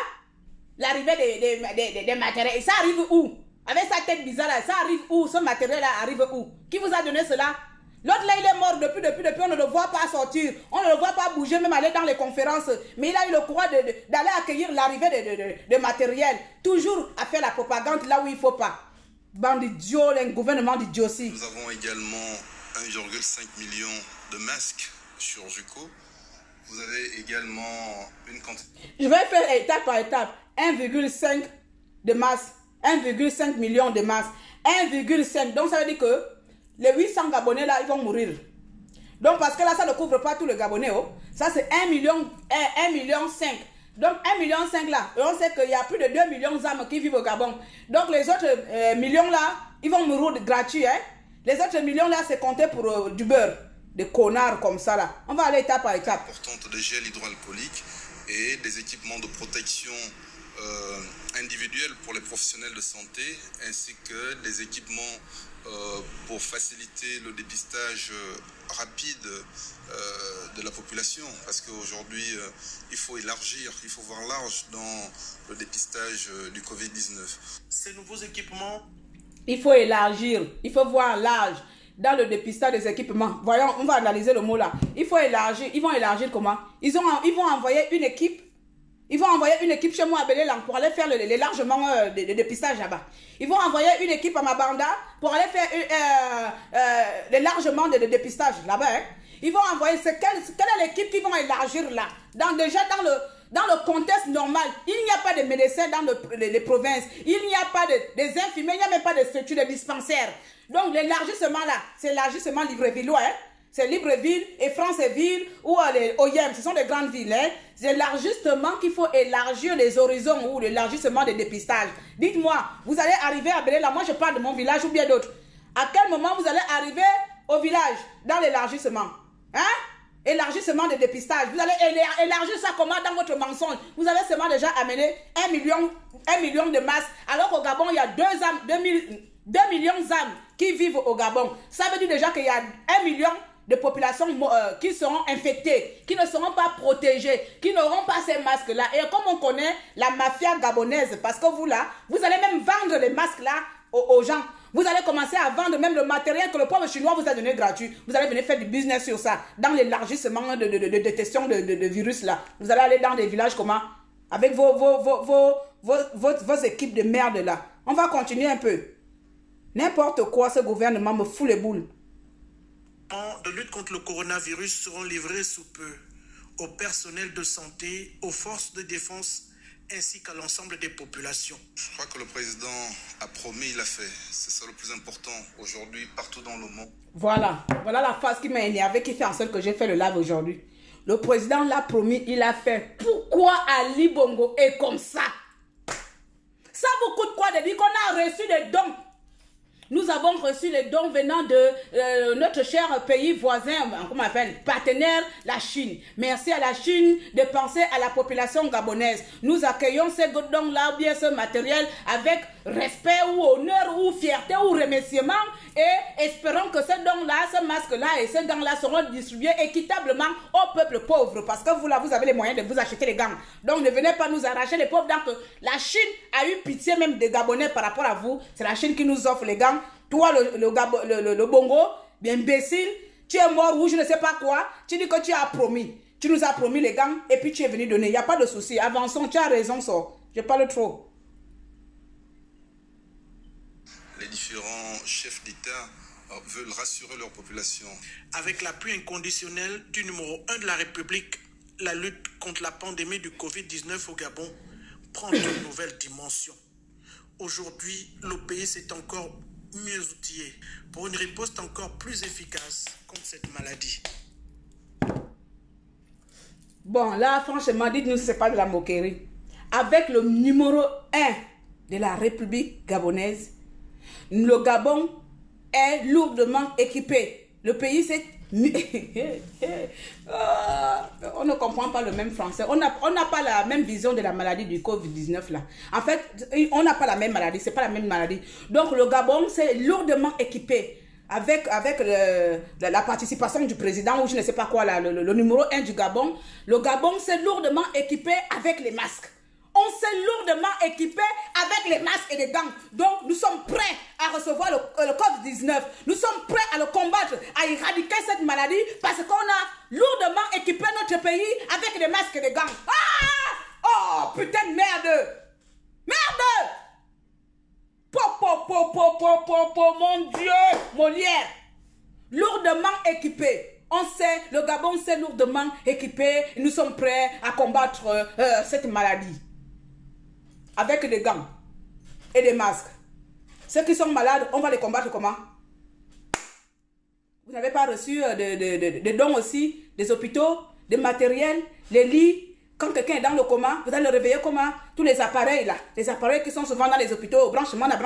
L'arrivée des matériels. Ça arrive où? Avec sa tête bizarre là, ça arrive où? Ce matériel là arrive où? Qui vous a donné cela? L'autre là, il est mort depuis, on ne le voit pas sortir. On ne le voit pas bouger, même aller dans les conférences. Mais il a eu le courage d'aller accueillir l'arrivée de matériel. Toujours à faire la propagande là où il ne faut pas. Bande d'idiots, un gouvernement d'idiots aussi. Nous avons également 1,5 million de masques chirurgicaux. Vous avez également une quantité... Je vais faire étape par étape. 1,5 de masques. 1,5 million de masques. 1,5. Donc ça veut dire que les 800 Gabonais là, ils vont mourir. Donc parce que là, ça ne couvre pas tout le Gabonais. Oh. Ça c'est 1,5 million. Donc 1,5 million là, et on sait qu'il y a plus de 2 millions d'âmes qui vivent au Gabon. Donc les autres millions là, ils vont mourir gratuits. Hein? Les autres millions là, c'est compté pour du beurre. Des connards comme ça là. On va aller étape par étape. Importante de gel hydroalcoolique et des équipements de protection individuels pour les professionnels de santé, ainsi que des équipements pour faciliter le dépistage rapide de la population, parce qu'aujourd'hui il faut élargir, il faut voir large dans le dépistage du Covid-19. Ces nouveaux équipements, il faut élargir, il faut voir large dans le dépistage des équipements. Voyons, on va analyser le mot là. Il faut élargir. Ils vont élargir comment? Ils vont envoyer une équipe. Ils vont envoyer une équipe chez moi à Bélélang pour aller faire l'élargement de dépistage là-bas. Ils vont envoyer une équipe à Mabanda pour aller faire l'élargement de dépistage là-bas. Hein. Ils vont envoyer... Quelle est l'équipe qui vont élargir là? Déjà dans le contexte normal, il n'y a pas de médecins dans les provinces. Il n'y a pas des infirmiers, il n'y a même pas de structures de dispensaires. Donc l'élargissement là, c'est l'élargissement Libreville. Hein. C'est Libreville et Franceville ou les Oyem, ce sont des grandes villes. Hein. C'est l'élargissement qu'il faut élargir les horizons ou l'élargissement des dépistages. Dites-moi, vous allez arriver à Béléla, moi je parle de mon village ou bien d'autres. À quel moment vous allez arriver au village dans l'élargissement? Hein? Élargissement des dépistages. Vous allez élargir ça comment dans votre mensonge? Vous avez seulement déjà amené 1 million de masques, alors qu'au Gabon, il y a 2 millions d'âmes qui vivent au Gabon. Ça veut dire déjà qu'il y a 1 million de populations qui seront infectées, qui ne seront pas protégées, qui n'auront pas ces masques-là. Et comme on connaît la mafia gabonaise, parce que vous là, vous allez même vendre les masques-là aux gens. Vous allez commencer à vendre même le matériel que le pauvre chinois vous a donné gratuit. Vous allez venir faire du business sur ça, dans l'élargissement de détection de virus là. Vous allez aller dans des villages comment? Avec vos équipes de merde là. On va continuer un peu. N'importe quoi, ce gouvernement me fout les boules. De lutte contre le coronavirus seront livrés sous peu au personnel de santé, aux forces de défense ainsi qu'à l'ensemble des populations. Je crois que le président a promis, il a fait. C'est ça le plus important aujourd'hui partout dans le monde. Voilà la phase qui m'a énervé, qui fait en sorte que j'ai fait le live aujourd'hui. Le président l'a promis, il a fait. Pourquoi Ali Bongo est comme ça? Ça vous coûte quoi de dire qu'on a reçu des dons? nous avons reçu les dons venant de notre cher pays voisin, comment on appelle, partenaire, la Chine. Merci à la Chine de penser à la population gabonaise. Nous accueillons ces dons-là ou bien ce matériel avec respect ou honneur ou fierté ou remerciement et espérons que ces dons-là, ce masque-là et ces gants-là seront distribués équitablement au peuple pauvre parce que vous là, vous avez les moyens de vous acheter les gants. Donc ne venez pas nous arracher les pauvres dents que la Chine a eu pitié même des Gabonais par rapport à vous. C'est la Chine qui nous offre les gants. Toi, le Bongo, bien imbécile, tu es mort ou je ne sais pas quoi. Tu dis que tu as promis. Tu nous as promis les gants et puis tu es venu donner. Il n'y a pas de souci. Avançons, tu as raison, ça. Je parle trop. Les différents chefs d'État veulent rassurer leur population. Avec l'appui inconditionnel du numéro 1 de la République, la lutte contre la pandémie du Covid-19 au Gabon prend une nouvelle dimension. Aujourd'hui, le pays s'est encore mieux outillé pour une riposte encore plus efficace contre cette maladie. Bon, là, franchement, dites-nous si ce n'est pas de la moquerie. Avec le numéro 1 de la République gabonaise, le Gabon est lourdement équipé. Le pays s'est... on ne comprend pas le même français. On n'a pas la même vision de la maladie du Covid-19 là. En fait, on n'a pas la même maladie. C'est pas la même maladie. Donc le Gabon s'est lourdement équipé. Avec la participation du président ou je ne sais pas quoi, là, le numéro 1 du Gabon. Le Gabon s'est lourdement équipé avec les masques. On s'est lourdement équipé avec les masques et les gants. Donc, nous sommes prêts à recevoir le Covid-19. Nous sommes prêts à le combattre, à éradiquer cette maladie parce qu'on a lourdement équipé notre pays avec les masques et les gants. Ah! Oh, putain de merde! Merde! Mon Dieu! Molière! Lourdement équipé. Le Gabon s'est lourdement équipé. Et nous sommes prêts à combattre cette maladie. Avec des gants et des masques. Ceux qui sont malades, on va les combattre comment? Vous n'avez pas reçu des dons aussi, des hôpitaux, des matériels, les lits. Quand quelqu'un est dans le coma, vous allez le réveiller comment? Tous les appareils là, les appareils qui sont souvent dans les hôpitaux, branchement là,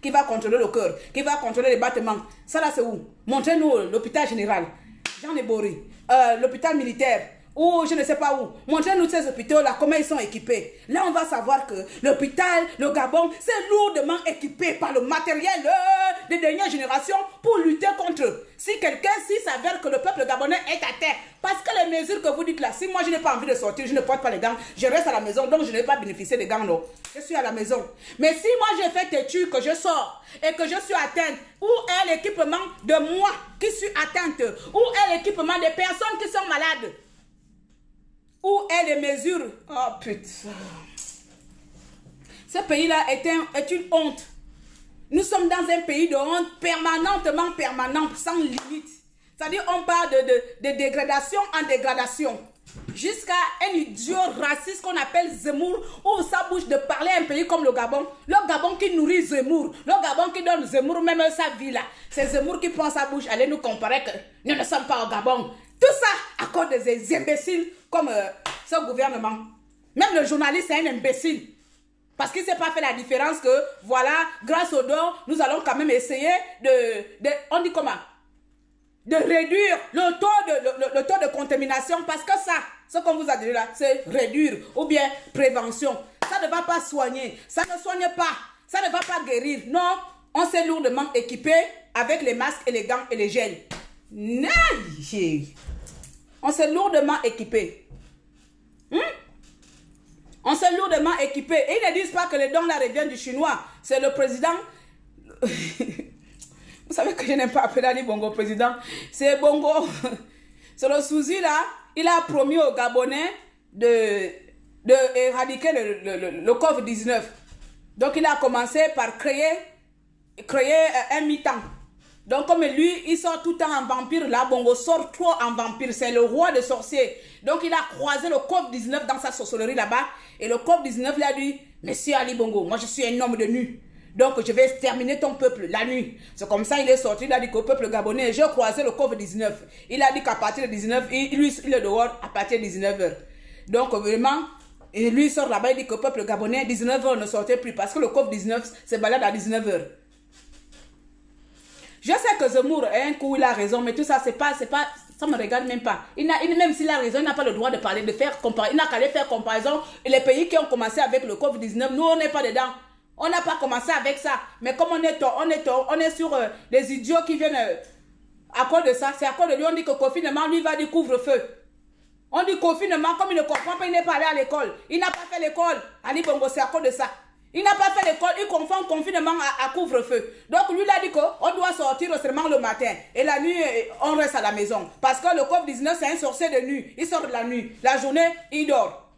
qui va contrôler le cœur, qui va contrôler les battements. Ça là c'est où? Montrez-nous l'hôpital général, Jean Ebori, l'hôpital militaire, ou je ne sais pas où. Montrez-nous ces hôpitaux-là, comment ils sont équipés. Là, on va savoir que l'hôpital, le Gabon, c'est lourdement équipé par le matériel des dernières générations pour lutter contre. Si quelqu'un, s'avère que le peuple gabonais est à terre, parce que les mesures que vous dites là, si moi je n'ai pas envie de sortir, je ne porte pas les gants, je reste à la maison, donc je ne vais pas bénéficier des gants, non. Je suis à la maison. Mais si moi j'ai fait têtu, que je sors et que je suis atteinte, où est l'équipement de moi qui suis atteinte? Où est l'équipement des personnes qui sont malades? Où est les mesures? Oh putain. Ce pays-là est une honte. Nous sommes dans un pays de honte permanente, sans limite. C'est-à-dire on parle de dégradation en dégradation. Jusqu'à un idiot raciste qu'on appelle Zemmour, où ça bouge de parler un pays comme le Gabon. Le Gabon qui nourrit Zemmour. Le Gabon qui donne Zemmour même sa vie là. C'est Zemmour qui prend sa bouche. Allez nous comparer que nous ne sommes pas au Gabon. Tout ça à cause des imbéciles comme ce gouvernement. Même le journaliste est un imbécile. Parce qu'il ne s'est pas fait la différence que, voilà, grâce aux dons, nous allons quand même essayer on dit comment? De réduire le taux de contamination. Parce que ça, ce qu'on vous a dit là, c'est réduire ou bien prévention. Ça ne va pas soigner. Ça ne soigne pas. Ça ne va pas guérir. Non, on s'est lourdement équipé avec les masques et les gants et les gels. On s'est lourdement équipé. On s'est lourdement équipé. Et ils ne disent pas que les dons là reviennent du chinois. C'est le président. Vous savez que je n'aime pas appeler Ali Bongo président. C'est Bongo. C'est le Souzi là. Il a promis aux Gabonais d'éradiquer le Covid-19. Donc il a commencé par créer un mi-temps. Donc comme lui, il sort tout le temps en vampire, là, Bongo sort trop en vampire. C'est le roi des sorciers. Donc il a croisé le Covid-19 dans sa sorcellerie là-bas. Et le Covid-19 lui a dit, Monsieur Ali Bongo, moi je suis un homme de nu. Donc je vais exterminer ton peuple la nuit. C'est comme ça il est sorti, il a dit qu'au peuple gabonais, j'ai croisé le Covid-19. Il a dit qu'à partir de 19, il est dehors à partir de 19h. Donc vraiment, et lui il sort là-bas, il dit qu'au peuple gabonais, 19h ne sortait plus parce que le Covid-19 se balade à 19h. Je sais que Zemmour, un coup, il a raison, mais tout ça, c'est pas, ça me regarde même pas. Même s'il a raison, il n'a pas le droit de parler, de faire comparaison. Il n'a qu'à aller faire comparaison. Et les pays qui ont commencé avec le Covid-19, nous, on n'est pas dedans. On n'a pas commencé avec ça. Mais comme on est sur des idiots qui viennent à cause de ça. C'est à cause de lui, on dit que confinement, lui, va dire couvre-feu. On dit confinement, comme il ne comprend pas, il n'est pas allé à l'école. Il n'a pas fait l'école. Ali Bongo, c'est à cause de ça. Il n'a pas fait l'école, il confond confinement à couvre-feu. Donc lui, il a dit qu'on doit sortir seulement le matin. Et la nuit, on reste à la maison. Parce que le Covid-19, c'est un sorcier de nuit. Il sort de la nuit. La journée, il dort.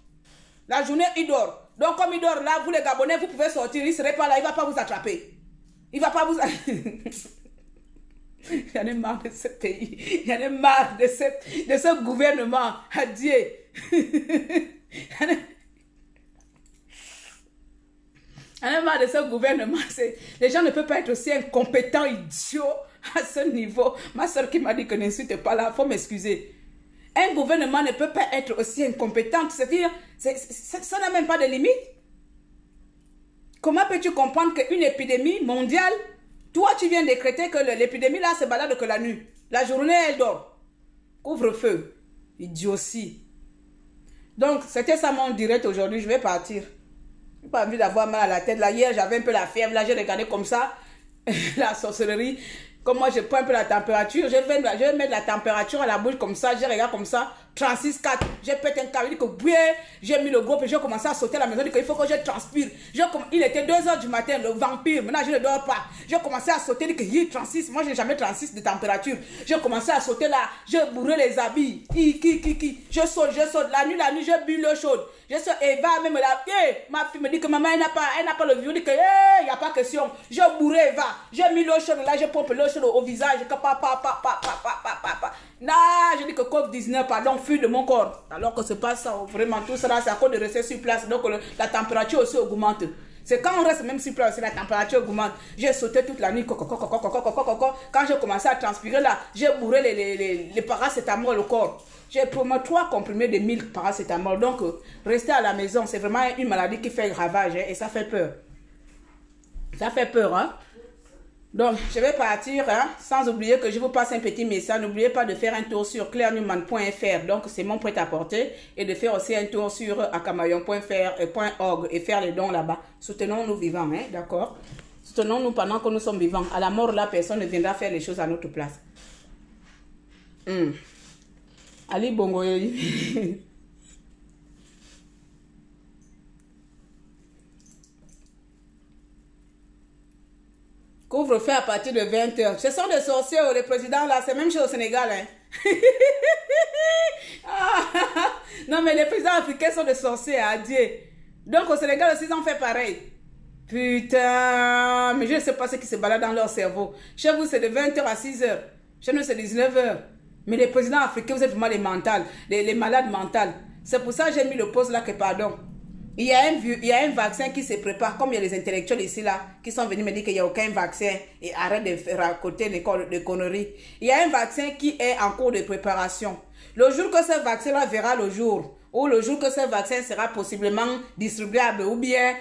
La journée, il dort. Donc comme il dort là, vous les Gabonais, vous pouvez sortir. Il ne serait pas là, il ne va pas vous attraper. Il ne va pas vous... J'en ai marre de ce pays. J'en ai marre de ce gouvernement. Adieu. On a marre de ce gouvernement. Les gens ne peuvent pas être aussi incompétents, idiots à ce niveau. Ma soeur qui m'a dit que n'insulte pas là, il faut m'excuser. Un gouvernement ne peut pas être aussi incompétent. C'est-à-dire, ça n'a même pas de limite. Comment peux-tu comprendre qu'une épidémie mondiale, toi tu viens décréter que l'épidémie là se balade que la nuit. La journée elle dort. Couvre-feu. Idiotie. Donc c'était ça mon direct aujourd'hui, je vais partir. J'ai pas envie d'avoir mal à la tête. Là, hier, j'avais un peu la fièvre. Là, j'ai regardé comme ça. La sorcellerie. Comme moi, je prends un peu la température. Je vais mettre la température à la bouche comme ça. Je regarde comme ça. 36,4. J'ai pété un câble. Il dit que oui, j'ai mis le groupe et j'ai commencé à sauter à la maison. Il dit qu'il faut que je transpire. Il était 2 h du matin, le vampire. Maintenant, je ne dors pas. J'ai commencé à sauter. Il dit que 36. Moi, je n'ai jamais 36 de température. J'ai commencé à sauter là. J'ai bourré les habits. Je saute. La nuit, je bu l'eau chaude. Je suis Eva, même là. Ma fille me dit que maman, elle n'a pas le vieux. Elle dit que, il n'y a pas question. Je bourré Eva. J'ai mis l'eau chaude là. Je pompe l'eau chaude au visage. Là, je dis que Covid-19, pardon, fuit de mon corps. Alors que c'est pas ça. Vraiment, tout ça, c'est à cause de rester sur place. Donc, la température aussi augmente. C'est quand on reste même sur place, la température augmente. J'ai sauté toute la nuit. Quand j'ai commencé à transpirer là, j'ai bourré les paracétamol le corps. J'ai pris 3 comprimés de 1000 paracétamol. Donc, rester à la maison, c'est vraiment une maladie qui fait ravage. Hein, et ça fait peur. Ça fait peur, hein. Donc, je vais partir, hein, sans oublier que je vous passe un petit message. N'oubliez pas de faire un tour sur clairenewman.fr. Donc, c'est mon prêt-à-porter. Et de faire aussi un tour sur akamayon.org et faire les dons là-bas. Soutenons-nous vivants, hein, d'accord? Soutenons-nous pendant que nous sommes vivants. À la mort, là, personne ne viendra faire les choses à notre place. Ali Bongo. Couvre-feu à partir de 20 h. Ce sont des sorciers, les présidents là, c'est même chose au Sénégal. Hein. Non, mais les présidents africains sont des sorciers, adieu. Donc au Sénégal aussi, ils ont fait pareil. Putain, mais je ne sais pas ce qui se balade dans leur cerveau. Chez vous, c'est de 20 h à 6 h. Chez nous, c'est 19 h. Mais les présidents africains, vous êtes vraiment les malades mentales. C'est pour ça que j'ai mis le poste là que pardon. Il y a un vaccin qui se prépare, comme il y a les intellectuels ici là, qui sont venus me dire qu'il n'y a aucun vaccin et arrête de raconter des conneries. Il y a un vaccin qui est en cours de préparation. Le jour que ce vaccin là verra le jour, ou le jour que ce vaccin sera possiblement distribuable ou bien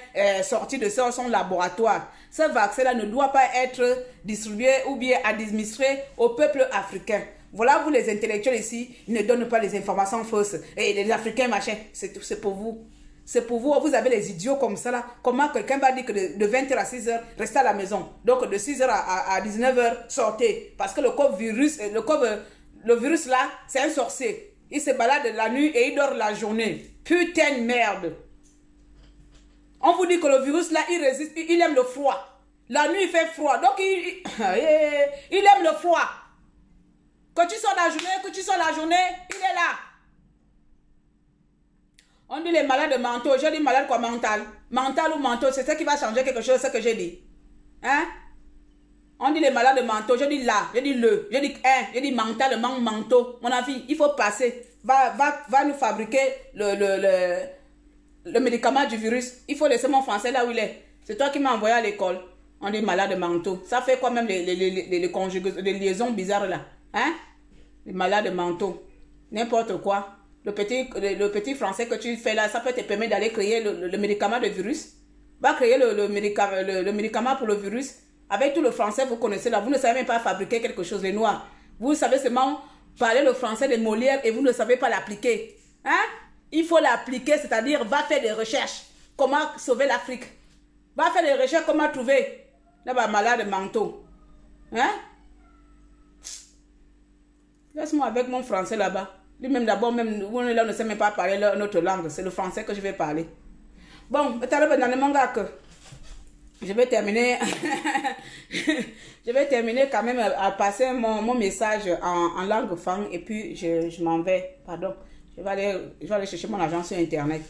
sorti de son laboratoire, ce vaccin là ne doit pas être distribué ou bien administré au peuple africain. Voilà, vous les intellectuels ici, ils ne donnent pas les informations fausses. Et les Africains, machin, c'est pour vous. C'est pour vous, vous avez les idiots comme ça là. Comment quelqu'un va dire que de 20 h à 6 h, restez à la maison. Donc de 6 h à 19 h, sortez. Parce que le virus là, c'est un sorcier. Il se balade la nuit et il dort la journée. Putain de merde. On vous dit que le virus là, il résiste, il aime le froid. La nuit il fait froid. Donc il aime le froid. Quand tu sors la journée, il est là. On dit les malades mentaux. Je dis malade quoi, mental. Mental ou mentaux, c'est ça qui va changer quelque chose, ce que j'ai dit. Hein? On dit les malades mentaux. Je dis là, je dis le, je dis un, je dis mentalement mentaux. Mon avis, il faut passer. Va nous fabriquer le médicament du virus. Il faut laisser mon français là où il est. C'est toi qui m'as envoyé à l'école. On dit malade mentaux. Ça fait quoi même les conjugaisons, les liaisons bizarres là? Hein? Les malades mentaux. N'importe quoi. Le petit français que tu fais là, ça peut te permettre d'aller créer le médicament de virus. Va créer le médicament pour le virus. Avec tout le français, vous connaissez là. Vous ne savez même pas fabriquer quelque chose, les noirs. Vous savez seulement parler le français de Molière et vous ne savez pas l'appliquer. Hein? Il faut l'appliquer, c'est-à-dire va faire des recherches. Comment sauver l'Afrique? Va faire des recherches, comment trouver là-bas malade manteau. Hein? Laisse-moi avec mon français là-bas. Lui-même d'abord, même vous là, ne sait même pas parler notre langue. C'est le français que je vais parler. Bon, dans le manga que je vais terminer. Je vais terminer quand même à passer mon message en langue fang et puis je m'en vais. Pardon. Je vais aller chercher mon agent sur internet.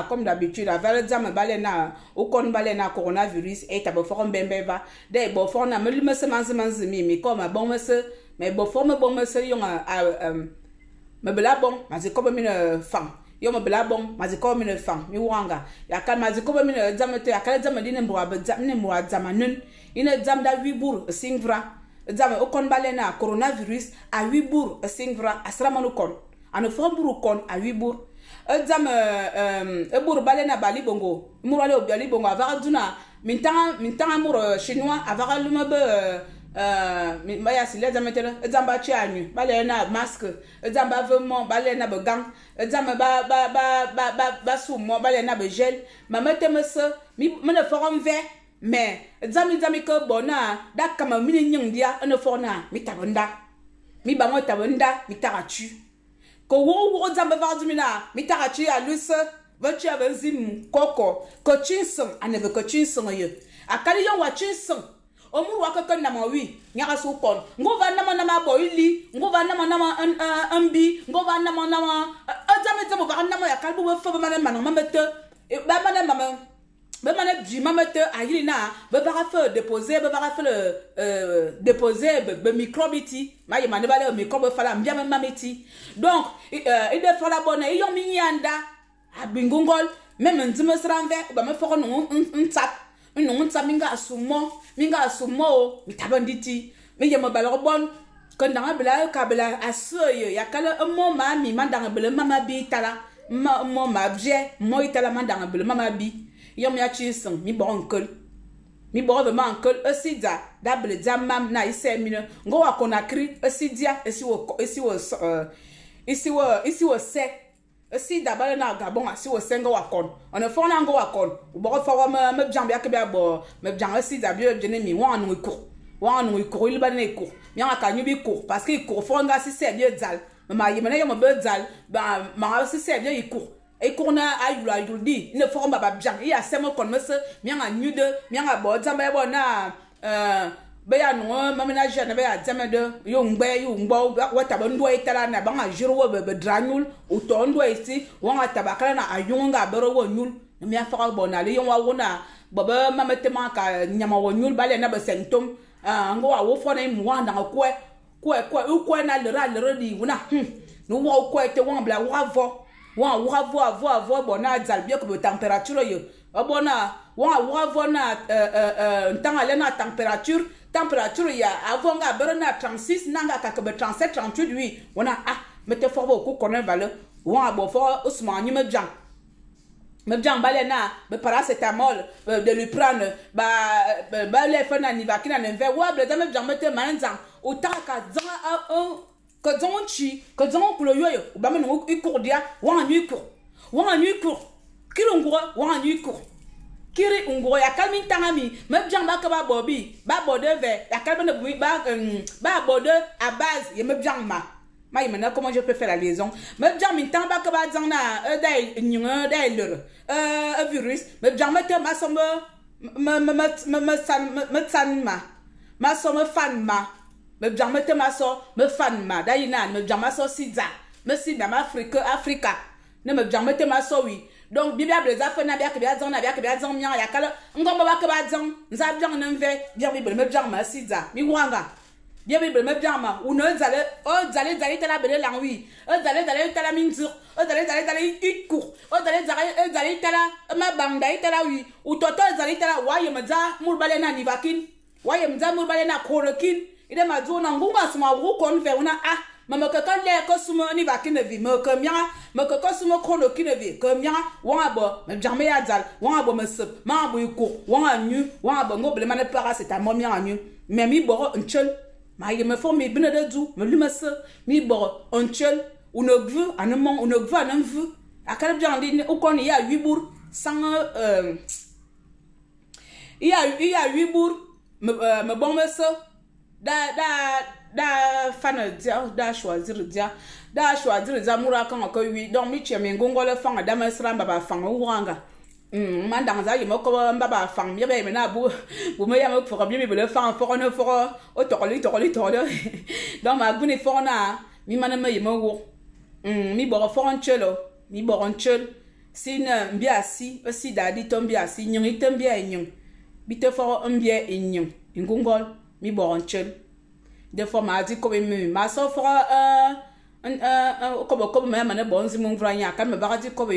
Comme d'habitude, avec le balena, au con balena coronavirus et t'as beau bembeba. Des beaux formes, mais comme un bon monsieur, mais beau forme bon monsieur, me bela bon, mais c'est comme une femme. Yo me bela bon, mais c'est comme une femme. Mi wanga. Ya kan mais c'est comme une zamete, ya kan zamedi ne mboa ne mboa zamanun. Ine zamda 8 bourg singvra. Zame okon balena coronavirus à 8 bourg singvra asramanu kon. Ane fo bourg kon à 8 bourg. Zame bourg balena bali bongo. Murale obiali bongo avara duna mintanga mur chinois avara lumebe maya sile zamete zamba chianyu balena masque zamba vraiment balena begang zamba ba sumo balena be gel mamete mese mi me forum vert mais zami que bona da kama mini nyindia ene fona mi tabanda mi bango tabanda mi tarachu ko wo zamba vardumina mi tarachu a luce voici avenzim koko ko chinson aneve ko chinson ye akali yon wa chinson omu wa ko na mawi nyaka su kon ngova nama boili ngova nama ambi ngova nama zame ba nama ya kalbu we fo ba mana mamete ba mana mama ba mana bi mamete ayili na ba ba fa déposer ba ba fa le déposer be microbiti ma yema ne ba le microbe fa la mbia mameti donc il de fa la bonne yon minyanda abingongol même ndime sranve ba me fo no ntap nunta minga asumo mitabanditi mi yema balo bon kon danga bela ka bela asoye yakala mo mami mandanga bela mama bi tala mo mabje mo itala mandanga bela mama bi yom ya chisong mi bon kol mi bon vraiment kol osida dable jamam na ise mino ngo wa konakri osidia esi wo se si d'abord na gabon asi wo sengo wakon on a fona ngo wakon bo ko fa me jambe akbe abo me jambe si da bio jene mi wan no iko il ba ne iko mi aka nyu bi ko parce que iko fonga si se bio zal ma yemene yo mo be zal ba ma si se bio iko na ayulu di ne forma ba jam ya semo kon me se mi anga nyu de mi anga bo jambe bo na beya no mamina jana beya zamede yo ngbo wata bondo itala na banga jiro be dranyul utondo isi wanga tabakala na ayunga bero wo nyul mi afaka bonale yo wona baba mamete maka nyama wo nyul bale na be sentom ngo wa wo fona mu wanda kwe na lera di wona no wo kwe te won bla wavo bona zal bien que température yo bona wavo na ntanga le na température ya avant nga berona 36 nanga kakebe 37 38 oui on a mette fort ko connaît valeur wa bo fort Ousmane me jang balena be paracétamol de lui prendre ba les fana ni vakina ne ve wa ble me jang mette manzang autant ka zan que zonchi que zon kulo yoyo ba me no ikurdia wa nuit court kilongura wa nuit court kiri ungo ya kalmin tangami même jamba ka ba bobi ba bode ve ya kalbene bui ba bode à base ye même jamba ma yimena comment je peux faire la liaison même jamba tamba ka ba zangna dai nyunga dai leur virus même jamba te ma somme ma somme fan ma même jamba te ma so me fan ma dai na même jamba so siza me si na Africa ne me jamba te ma so oui. Donc bibia bleza fena bia ke bia zang mia ya kala ngomba ba ke ba zang nza bia nve bia bi me bia ma siza mi wanga bia bi me bia ma uno zale tala bele langwi zale tala minzur zale ikur zale tala ma banda tala wi utoto zale tala waye mza murbale na nivakin waye mza murbale na korokin ide mazuna ngunga suma wu kon fe una me que quand l'air que sous mon va qui ne vit, me que mia, me que quand sous mon chrono qui ne vit, que mia, wamba, me jamais à dal, wamba me se, mambo yuko, wamba nu, wamba ngoble mane para c'est à mon mia nu, mais mi boro un chel, ma y me faut mi bine de dou, me lume se, mi boro un chel, ou ne veut, un moment, ou ne veut, un veut, à quel bien dit, ou qu'on y a 8 bourgs, sans il y a 8 bourgs, me bon me se, da fan dia da choisir dia mura kan ko wi donc mi che mi ngongo le fan da ma sra baba fan wanga man dans za yimo ko baba fan mi be me na bu me ya me for bi le fan for no for o tokoli donc ma gune for na mi man ma yimo wo mi bo for en chelo mi bo en chel sin mbia si aussi dadi tombia si nyi tombia nyi bi te for mbia nyi ngongol mi bo en chel des fois ma dit comme ma so for comme ma ne bon mon vranya quand me ba dit comme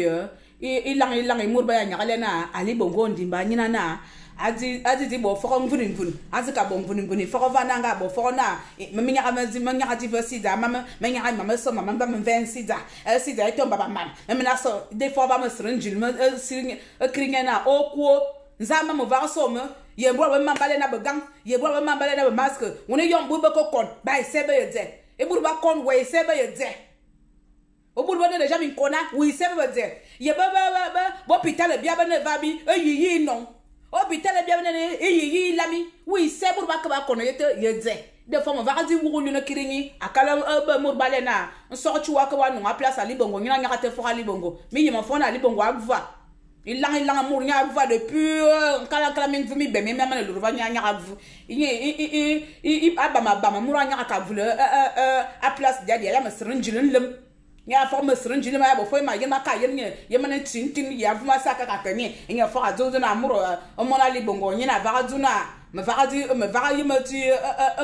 il lang mur ba nya kale na ali bongo ndimba nyina na adi bo for mvuni azi ka bon mvuni for vana nga bo for na me nya amazi me nya ati sida mama me nya mama so mama ba me 20 sida sida eto baba mam me na so des fois ba me srinjil me siringe kringe na okwo nzama mo va so me ye bro ba mambale na begang ye bro ba mambale na masque on est yom burba ko kon ba sebe ye de e burba kon we sebe ye de o burba de déjà min kona we sebe ye de ye ba bo pital bia ba ne va bi yi non hôpital bia ba ne yi lami we sebe burba ka ba kono ye de de fois on va dire wuru no kiringi akala ba murbale na so chuwa ka wa no a place ali bongo nyina nyaka te fo ali bongo mi yima fo na ali bongo agva il lang amour nya va depuis kala min vumi be me mama le ruva nya avu i abama mura nya ka vule a place dia ya masrinjilin lem nya fo masrinjilin ma bo fo ma yema ka ye mana tin ya vuma saka ka kani nya fo azo na amour o mona li bongo nya na va zuna me va yi me ti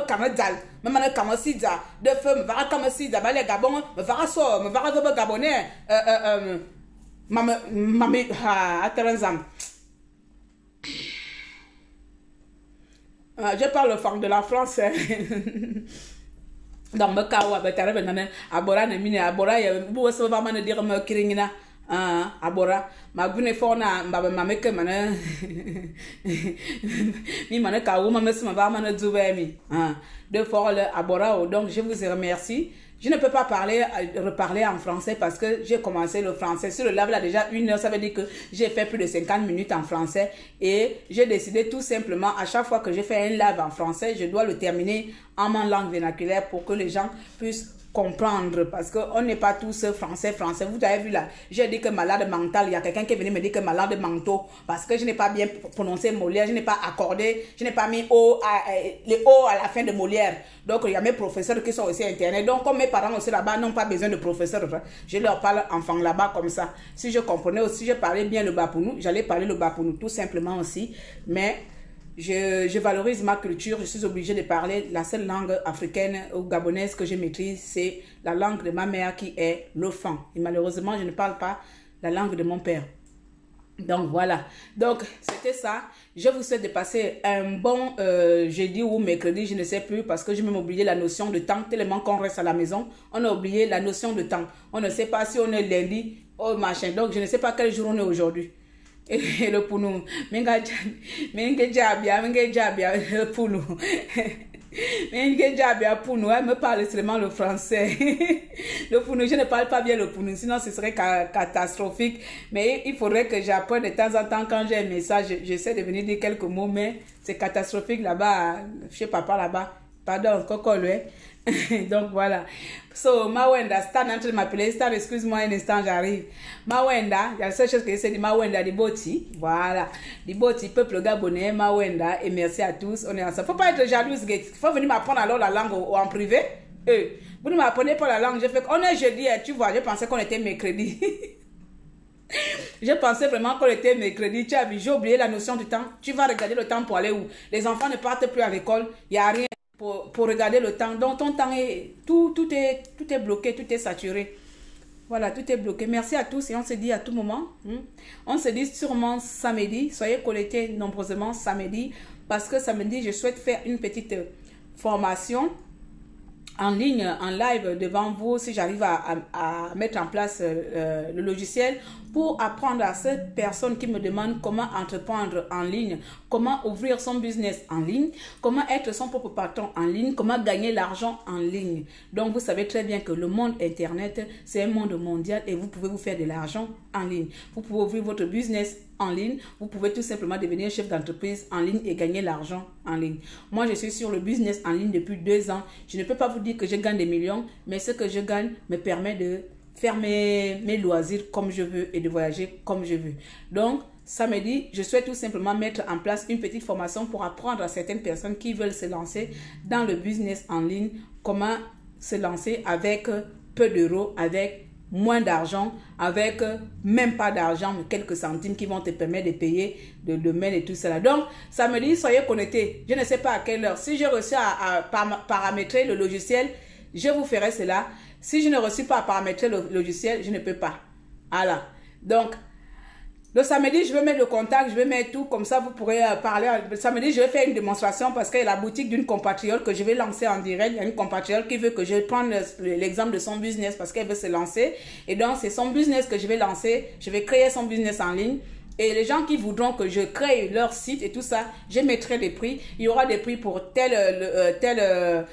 kanadal me mana kamasiza de feu me va kamasiza ba le gabon me va so me va go gabonais Mami, attends, je parle le fang de la France. Dans me kawa, betare benane, abora ne mine abora ya bu so va man dire me kiringina. Abora ma gune fona mbaba mameke mana mi mana kawu ma mesma va man dzuba mi. De fois le abora donc je vous remercie. Je ne peux pas reparler en français parce que j'ai commencé le français. Sur le live, là, déjà 1 heure, ça veut dire que j'ai fait plus de 50 minutes en français. Et j'ai décidé tout simplement, à chaque fois que je fais un live en français, je dois le terminer en ma langue vernaculaire pour que les gens puissent comprendre. Parce qu'on n'est pas tous français. Vous avez vu là, j'ai dit que malade mental. Il y a quelqu'un qui est venu me dire que malade mental. Parce que je n'ai pas bien prononcé Molière. Je n'ai pas accordé. Je n'ai pas mis les O à la fin de Molière. Donc, il y a mes professeurs qui sont aussi internet. Donc, comme mes parents aussi là-bas n'ont pas besoin de professeurs, je leur parle enfant là-bas comme ça. Si je comprenais aussi, je parlais bien le Bapounou. J'allais parler le Bapounou tout simplement aussi. Mais je valorise ma culture. Je suis obligée de parler la seule langue africaine ou gabonaise que je maîtrise. C'est la langue de ma mère qui est le fan. Et malheureusement, je ne parle pas la langue de mon père. Donc voilà, donc c'était ça. Je vous souhaite de passer un bon jeudi ou mercredi, je ne sais plus, parce que j'ai même oublié la notion de temps. Tellement qu'on reste à la maison, on a oublié la notion de temps. On ne sait pas si on est lundi ou machin. Donc je ne sais pas quel jour on est aujourd'hui. Et le pounou, menga jabia, le pounou. Me parle seulement le français. Le pounou, je ne parle pas bien le pounou, sinon ce serait catastrophique. Mais il faudrait que j'apprenne de temps en temps quand j'ai un message. J'essaie de venir dire quelques mots, mais c'est catastrophique là-bas, chez papa là-bas. Pardon, coco, lui. Donc voilà. So, Mawenda, Stan en train de m'appeler. Stan, excuse-moi un instant, j'arrive. Mawenda, il y a la seule chose que j'essaie de dire, Mawenda, Diboti. Voilà. Diboti, peuple gabonais, Mawenda, et merci à tous. On est ensemble. Faut pas être jalouse, il faut venir m'apprendre alors la langue en privé. Vous ne m'apprenez pas la langue. Je fais on est jeudi, tu vois, je pensais qu'on était mercredi. Je pensais vraiment qu'on était mercredi. Tu as vu, j'ai oublié la notion du temps. Tu vas regarder le temps pour aller où? Les enfants ne partent plus à l'école. Il n'y a rien pour regarder le temps. Donc ton temps est tout est bloqué, tout est saturé. Voilà, tout est bloqué. Merci à tous et on se dit à tout moment. On se dit sûrement samedi. Soyez connectés nombreusement samedi. Parce que samedi, je souhaite faire une petite formation en ligne, en live devant vous, si j'arrive à mettre en place le logiciel pour apprendre à ces personnes qui me demandent comment entreprendre en ligne, comment ouvrir son business en ligne, comment être son propre patron en ligne, comment gagner l'argent en ligne. Donc, vous savez très bien que le monde Internet, c'est un monde mondial et vous pouvez vous faire de l'argent en ligne. Vous pouvez ouvrir votre business en ligne. Vous pouvez tout simplement devenir chef d'entreprise en ligne et gagner l'argent en ligne. Moi, je suis sur le business en ligne depuis 2 ans. Je ne peux pas vous dire que je gagne des millions, mais ce que je gagne me permet de faire mes loisirs comme je veux et de voyager comme je veux. Donc, samedi, je souhaite tout simplement mettre en place une petite formation pour apprendre à certaines personnes qui veulent se lancer dans le business en ligne, comment se lancer avec peu d'euros, avec moins d'argent, avec même pas d'argent, mais quelques centimes qui vont te permettre de payer de domaine et tout cela. Donc, samedi, soyez connectés. Je ne sais pas à quelle heure. Si j'ai réussi à paramétrer le logiciel, je vous ferai cela. Si je ne réussis pas à paramétrer le logiciel, je ne peux pas. Voilà. Donc, le samedi, je vais mettre le contact, je vais mettre tout, comme ça vous pourrez parler. Le samedi, je vais faire une démonstration parce qu'il y a la boutique d'une compatriote que je vais lancer en direct. Il y a une compatriote qui veut que je prenne l'exemple de son business parce qu'elle veut se lancer. Et donc, c'est son business que je vais lancer. Je vais créer son business en ligne. Et les gens qui voudront que je crée leur site et tout ça, je mettrai des prix. Il y aura des prix pour telle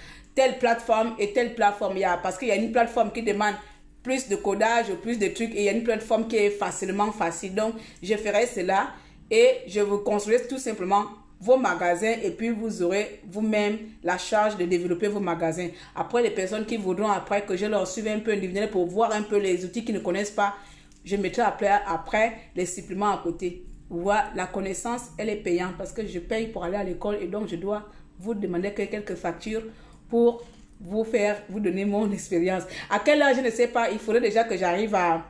plateforme et telle plateforme. Parce qu'il y a une plateforme qui demande plus de codage, plus de trucs, et il y a une plateforme qui est facilement facile. Donc, je ferai cela et je vous construirai tout simplement vos magasins et puis vous aurez vous-même la charge de développer vos magasins. Après, les personnes qui voudront après que je leur suive un peu individuel pour voir un peu les outils qu'ils ne connaissent pas, je mettrai après les suppléments à côté. Voilà, la connaissance, elle est payante parce que je paye pour aller à l'école et donc je dois vous demander quelques factures pour vous donner mon expérience. À quelle heure, je ne sais pas. Il faudrait déjà que j'arrive à...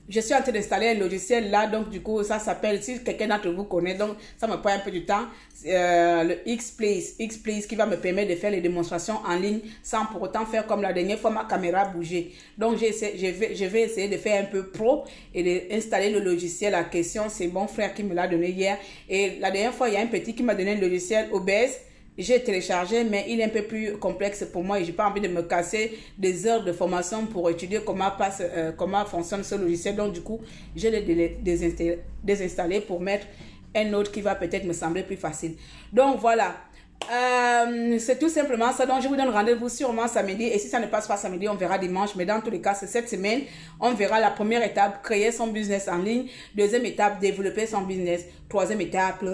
Je suis en train d'installer un logiciel là, donc du coup, ça s'appelle, si quelqu'un d'entre vous connaît, donc ça me prend un peu du temps, le X-Place qui va me permettre de faire les démonstrations en ligne sans pour autant faire comme la dernière fois, ma caméra bouger. Donc, je vais essayer de faire un peu pro et d'installer le logiciel à question. C'est mon frère qui me l'a donné hier. Et la dernière fois, il y a un petit qui m'a donné un logiciel OBS. J'ai téléchargé, mais il est un peu plus complexe pour moi et j'ai pas envie de me casser des heures de formation pour étudier comment fonctionne ce logiciel. Donc, du coup, je l'ai désinstallé pour mettre un autre qui va peut-être me sembler plus facile. Donc, voilà. C'est tout simplement ça. Donc, je vous donne rendez-vous sûrement samedi. Et si ça ne passe pas samedi, on verra dimanche. Mais dans tous les cas, c'est cette semaine. On verra la première étape, créer son business en ligne. Deuxième étape, développer son business. Troisième étape,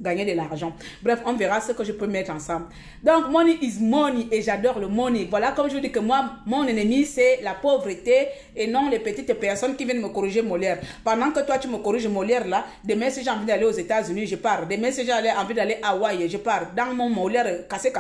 gagner de l'argent. Bref, on verra ce que je peux mettre ensemble. Donc, money is money et j'adore le money. Voilà, comme je vous dis que moi, mon ennemi, c'est la pauvreté et non les petites personnes qui viennent me corriger Molière. Pendant que toi, tu me corriges Molière là, demain, si j'ai envie d'aller aux États-Unis, je pars. Demain, si j'ai envie d'aller à Hawaï, je pars. Dans mon Molière cassé.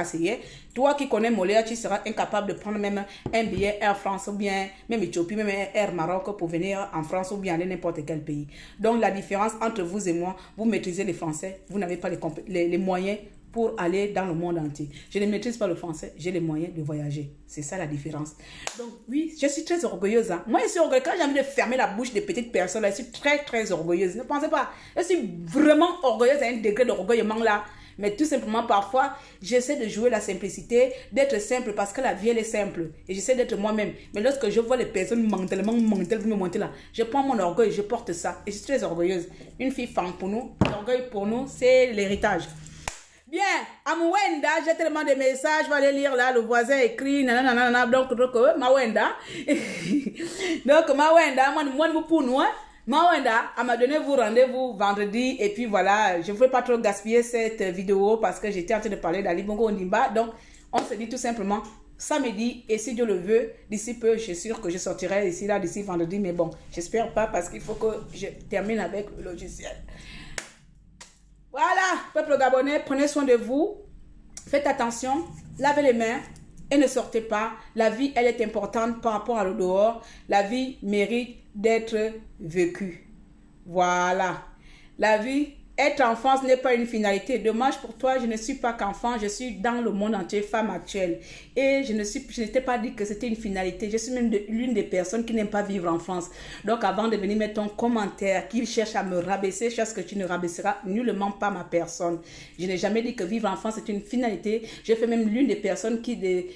Toi qui connais Molière, tu seras incapable de prendre même un billet Air France ou bien même Éthiopie, même Air Maroc pour venir en France ou bien aller n'importe quel pays. Donc, la différence entre vous et moi, vous maîtrisez le français, vous n'avez pas les moyens pour aller dans le monde entier. Je ne maîtrise pas le français, j'ai les moyens de voyager. C'est ça la différence. Donc oui, je suis très orgueilleuse. Hein. Moi, je suis orgueilleuse. Quand j'ai envie de fermer la bouche des petites personnes, là, je suis très, très orgueilleuse. Ne pensez pas. Je suis vraiment orgueilleuse à un degré d'orgueillement là. Mais tout simplement, parfois, j'essaie de jouer la simplicité, d'être simple parce que la vie, elle est simple. Et j'essaie d'être moi-même. Mais lorsque je vois les personnes mentalement me monter là, je prends mon orgueil, je porte ça. Et je suis très orgueilleuse. Une fille femme pour nous, l'orgueil pour nous, c'est l'héritage. Bien, à Mawenda, j'ai tellement de messages, je vais aller lire là, le voisin écrit, nanana, donc, Mawenda. Donc, Mawenda, moi, pour nous, hein. Mawenda, elle m'a donné vous rendez-vous vendredi et puis voilà, je ne veux pas trop gaspiller cette vidéo parce que j'étais en train de parler d'Ali Bongo Ondimba. Donc, on se dit tout simplement samedi et si Dieu le veut, d'ici peu, je suis sûre que je sortirai ici là, d'ici vendredi. Mais bon, j'espère pas parce qu'il faut que je termine avec le logiciel. Voilà, peuple gabonais, prenez soin de vous, faites attention, lavez les mains. Et ne sortez pas. La vie, elle est importante par rapport à le dehors. La vie mérite d'être vécue. Voilà. La vie Être enfant, ce n'est pas une finalité. Dommage pour toi, je ne suis pas qu'enfant, je suis dans le monde entier, femme actuelle. Et je n'étais pas dit que c'était une finalité. Je suis même l'une des personnes qui n'aiment pas vivre en France. Donc avant de venir mettre ton commentaire qui cherche à me rabaisser, cherche que tu ne rabaisseras nullement pas ma personne. Je n'ai jamais dit que vivre en France est une finalité. Je fais même l'une des personnes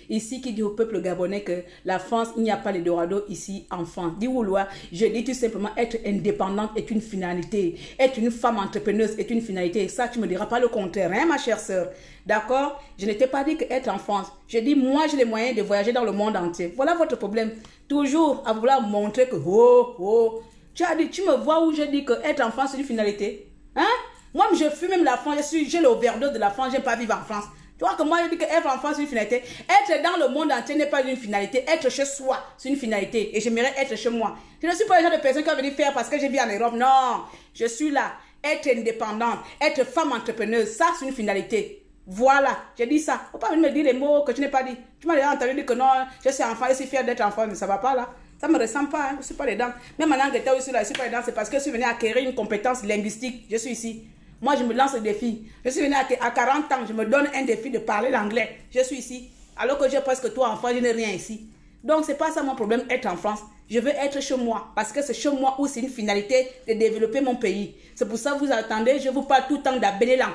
ici qui dit au peuple gabonais que la France, il n'y a pas les Dorado ici en France. Dis Wouloua, je dis tout simplement être indépendante est une finalité. Être une femme entrepreneuse est une finalité. Ça, tu ne me diras pas le contraire, hein, ma chère sœur. D'accord? Je n'étais pas dit qu'être en France. Je dis, moi, j'ai les moyens de voyager dans le monde entier. Voilà votre problème. Toujours à vouloir montrer que, tu as dit, tu me vois où je dis que être en France, c'est une finalité? Hein? Moi, je fuis même la France. J'ai l'overdose de la France. Je n'aime pas vivre en France. Tu vois que moi, je dis que être en France, c'est une finalité. Être dans le monde entier n'est pas une finalité. Être chez soi, c'est une finalité. Et j'aimerais être chez moi. Je ne suis pas le genre de personne qui va venir faire parce que je vis en Europe. Non, je suis là. Être indépendante, être femme entrepreneuse, ça, c'est une finalité. Voilà, j'ai dit ça. Faut pas venir me dire les mots que tu n'as pas dit. Tu m'as déjà entendu dire que non, je suis enfant, je suis fière d'être enfant, mais ça va pas là. Ça me ressemble pas, hein. Je ne suis pas dedans. Même en Angleterre, je suis là, je ne suis pas dedans. C'est parce que je suis venue acquérir une compétence linguistique. Je suis ici. Moi, je me lance le défi. Je suis venue à 40 ans, je me donne un défi de parler l'anglais. Je suis ici. Alors que j'ai presque toi enfant, je n'ai rien ici. Donc, c'est pas ça mon problème, être en France. Je veux être chez moi. Parce que c'est chez moi où c'est une finalité de développer mon pays. C'est pour ça que vous attendez, je vous parle tout le temps d'Abénélan.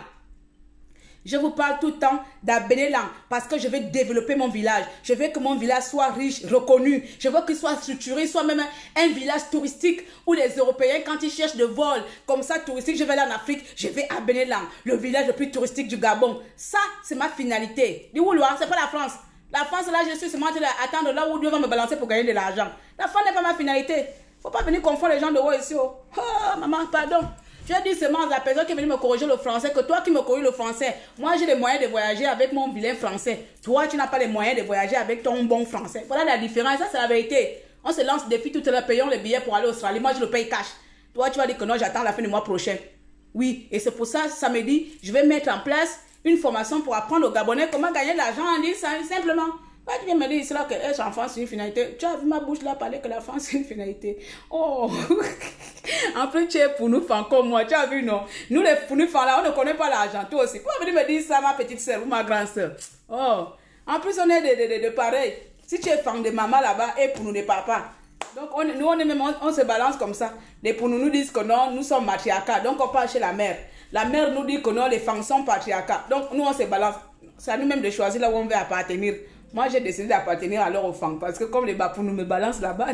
Je vous parle tout le temps d'Abénélan parce que je veux développer mon village. Je veux que mon village soit riche, reconnu. Je veux qu'il soit structuré, soit même un village touristique où les Européens, quand ils cherchent de vols comme ça touristique, je vais aller en Afrique, je vais à Abénélan, le village le plus touristique du Gabon. Ça, c'est ma finalité. Dis Wouloua, c'est pas la France. La France, là, je suis seulement à attendre là où Dieu va me balancer pour gagner de l'argent. La France n'est pas ma finalité. Faut pas venir confondre les gens de haut ici. Oh, maman, pardon. Je dis seulement à la personne qui est venue me corriger le français que toi qui me corriges le français, moi j'ai les moyens de voyager avec mon vilain français. Toi, tu n'as pas les moyens de voyager avec ton bon français. Voilà la différence. Ça, c'est la vérité. On se lance des défi tout à l'heure, payons les billets pour aller au Australie. Moi, je le paye cash. Toi, tu vas dire que non, j'attends la fin du mois prochain. Oui, et c'est pour ça, samedi, je vais mettre en place une formation pour apprendre aux Gabonais comment gagner de l'argent en île simplement. Bah, tu viens me dire là que être en France c'est une finalité. Tu as vu ma bouche là parler que la France c'est une finalité. Oh, en plus tu es pour nous fan comme moi. Tu as vu non? Nous les pour nous fans là, on ne connaît pas l'argent. Toi aussi. Pourquoi venir me dire ça ma petite soeur ou ma grande soeur? Oh, en plus on est de pareil. Si tu es fan de maman là-bas et pour nous de papa. Donc nous on est même on se balance comme ça. Les pour nous disent que non, nous sommes matriarcat. Donc on part chez la mère. La mère nous dit que non, les femmes sont patriarcat. Donc nous on se balance. C'est à nous-mêmes de choisir là où on veut appartenir. Moi, j'ai décidé d'appartenir alors aux femmes. Parce que comme les Bapounou me balancent là-bas.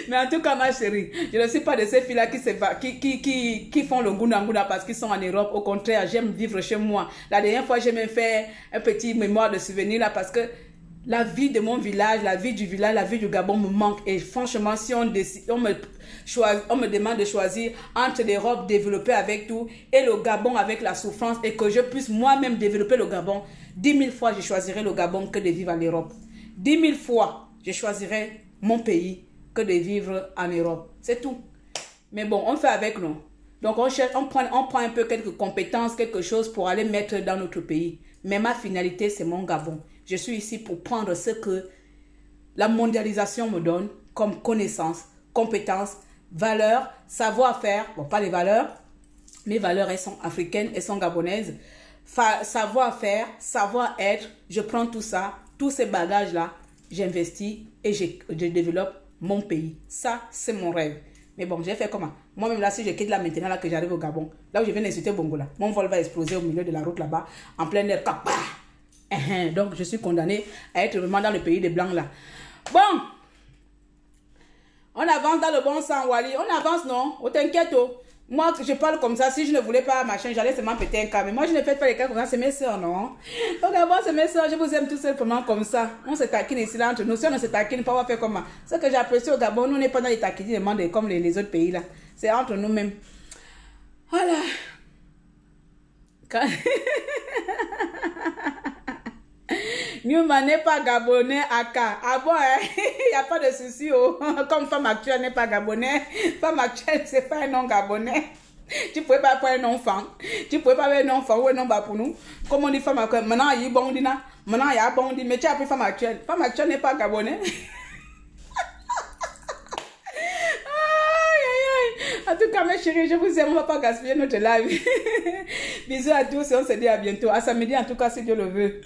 Mais en tout cas, ma chérie, je ne suis pas de ces filles-là qui font le gouna parce qu'ils sont en Europe. Au contraire, j'aime vivre chez moi. La dernière fois, j'ai même fait un petit mémoire de souvenir là parce que la vie de mon village, la vie du village, la vie du Gabon me manque. Et franchement, si on me demande de choisir entre l'Europe développée avec tout et le Gabon avec la souffrance et que je puisse moi-même développer le Gabon, 10 000 fois je choisirais le Gabon que de vivre en Europe. 10 000 fois je choisirais mon pays que de vivre en Europe. C'est tout. Mais bon, on fait avec nous. Donc on prend un peu quelques compétences, quelque chose pour aller mettre dans notre pays. Mais ma finalité, c'est mon Gabon. Je suis ici pour prendre ce que la mondialisation me donne comme connaissances, compétences, valeurs, savoir-faire. Bon, pas les valeurs. Mes valeurs, elles sont africaines, elles sont gabonaises. Savoir-faire, savoir-être. Je prends tout ça, tous ces bagages-là, j'investis et je développe mon pays. Ça, c'est mon rêve. Mais bon, j'ai fait comment? Moi-même là, si je quitte là maintenant, là que j'arrive au Gabon, là où je viens d'insulter Bongola, mon vol va exploser au milieu de la route là-bas, en plein air. Donc, je suis condamnée à être vraiment dans le pays des Blancs là. Bon, on avance dans le bon sens, Wally. On avance, non? Oh, t'inquiète, oh. Moi, je parle comme ça. Si je ne voulais pas machin, j'allais seulement péter un cas. Mais moi, je ne fais pas les cas comme ça. C'est mes soeurs, non? Donc, d'abord, c'est mes soeurs. Je vous aime tout simplement comme ça. On se taquine ici, là, entre nous. Si on ne se taquine pas, on va faire comment? Ce que j'apprécie au Gabon, nous, on n'est pas dans les taquinements comme les autres pays, là. C'est entre nous-mêmes. Voilà. Newman n'est pas gabonais, Aka. Ah bon, hein? Il n'y a pas de souci. Oh. Comme femme actuelle n'est pas gabonais. Femme actuelle, c'est pas un nom gabonais. Tu ne pouvais pas avoir un enfant. Tu ne pouvais pas avoir un enfant ou un nom pour nous. Comme on dit femme actuelle. Maintenant, il y a bondi. Maintenant, il y a bondi. Mais tu as appris femme actuelle. Femme actuelle n'est pas gabonais. En tout tout cas, mes chéris, je vous aime. On ne va pas gaspiller notre live. Bisous à tous et on se dit à bientôt. À samedi, en tout cas, si Dieu le veut.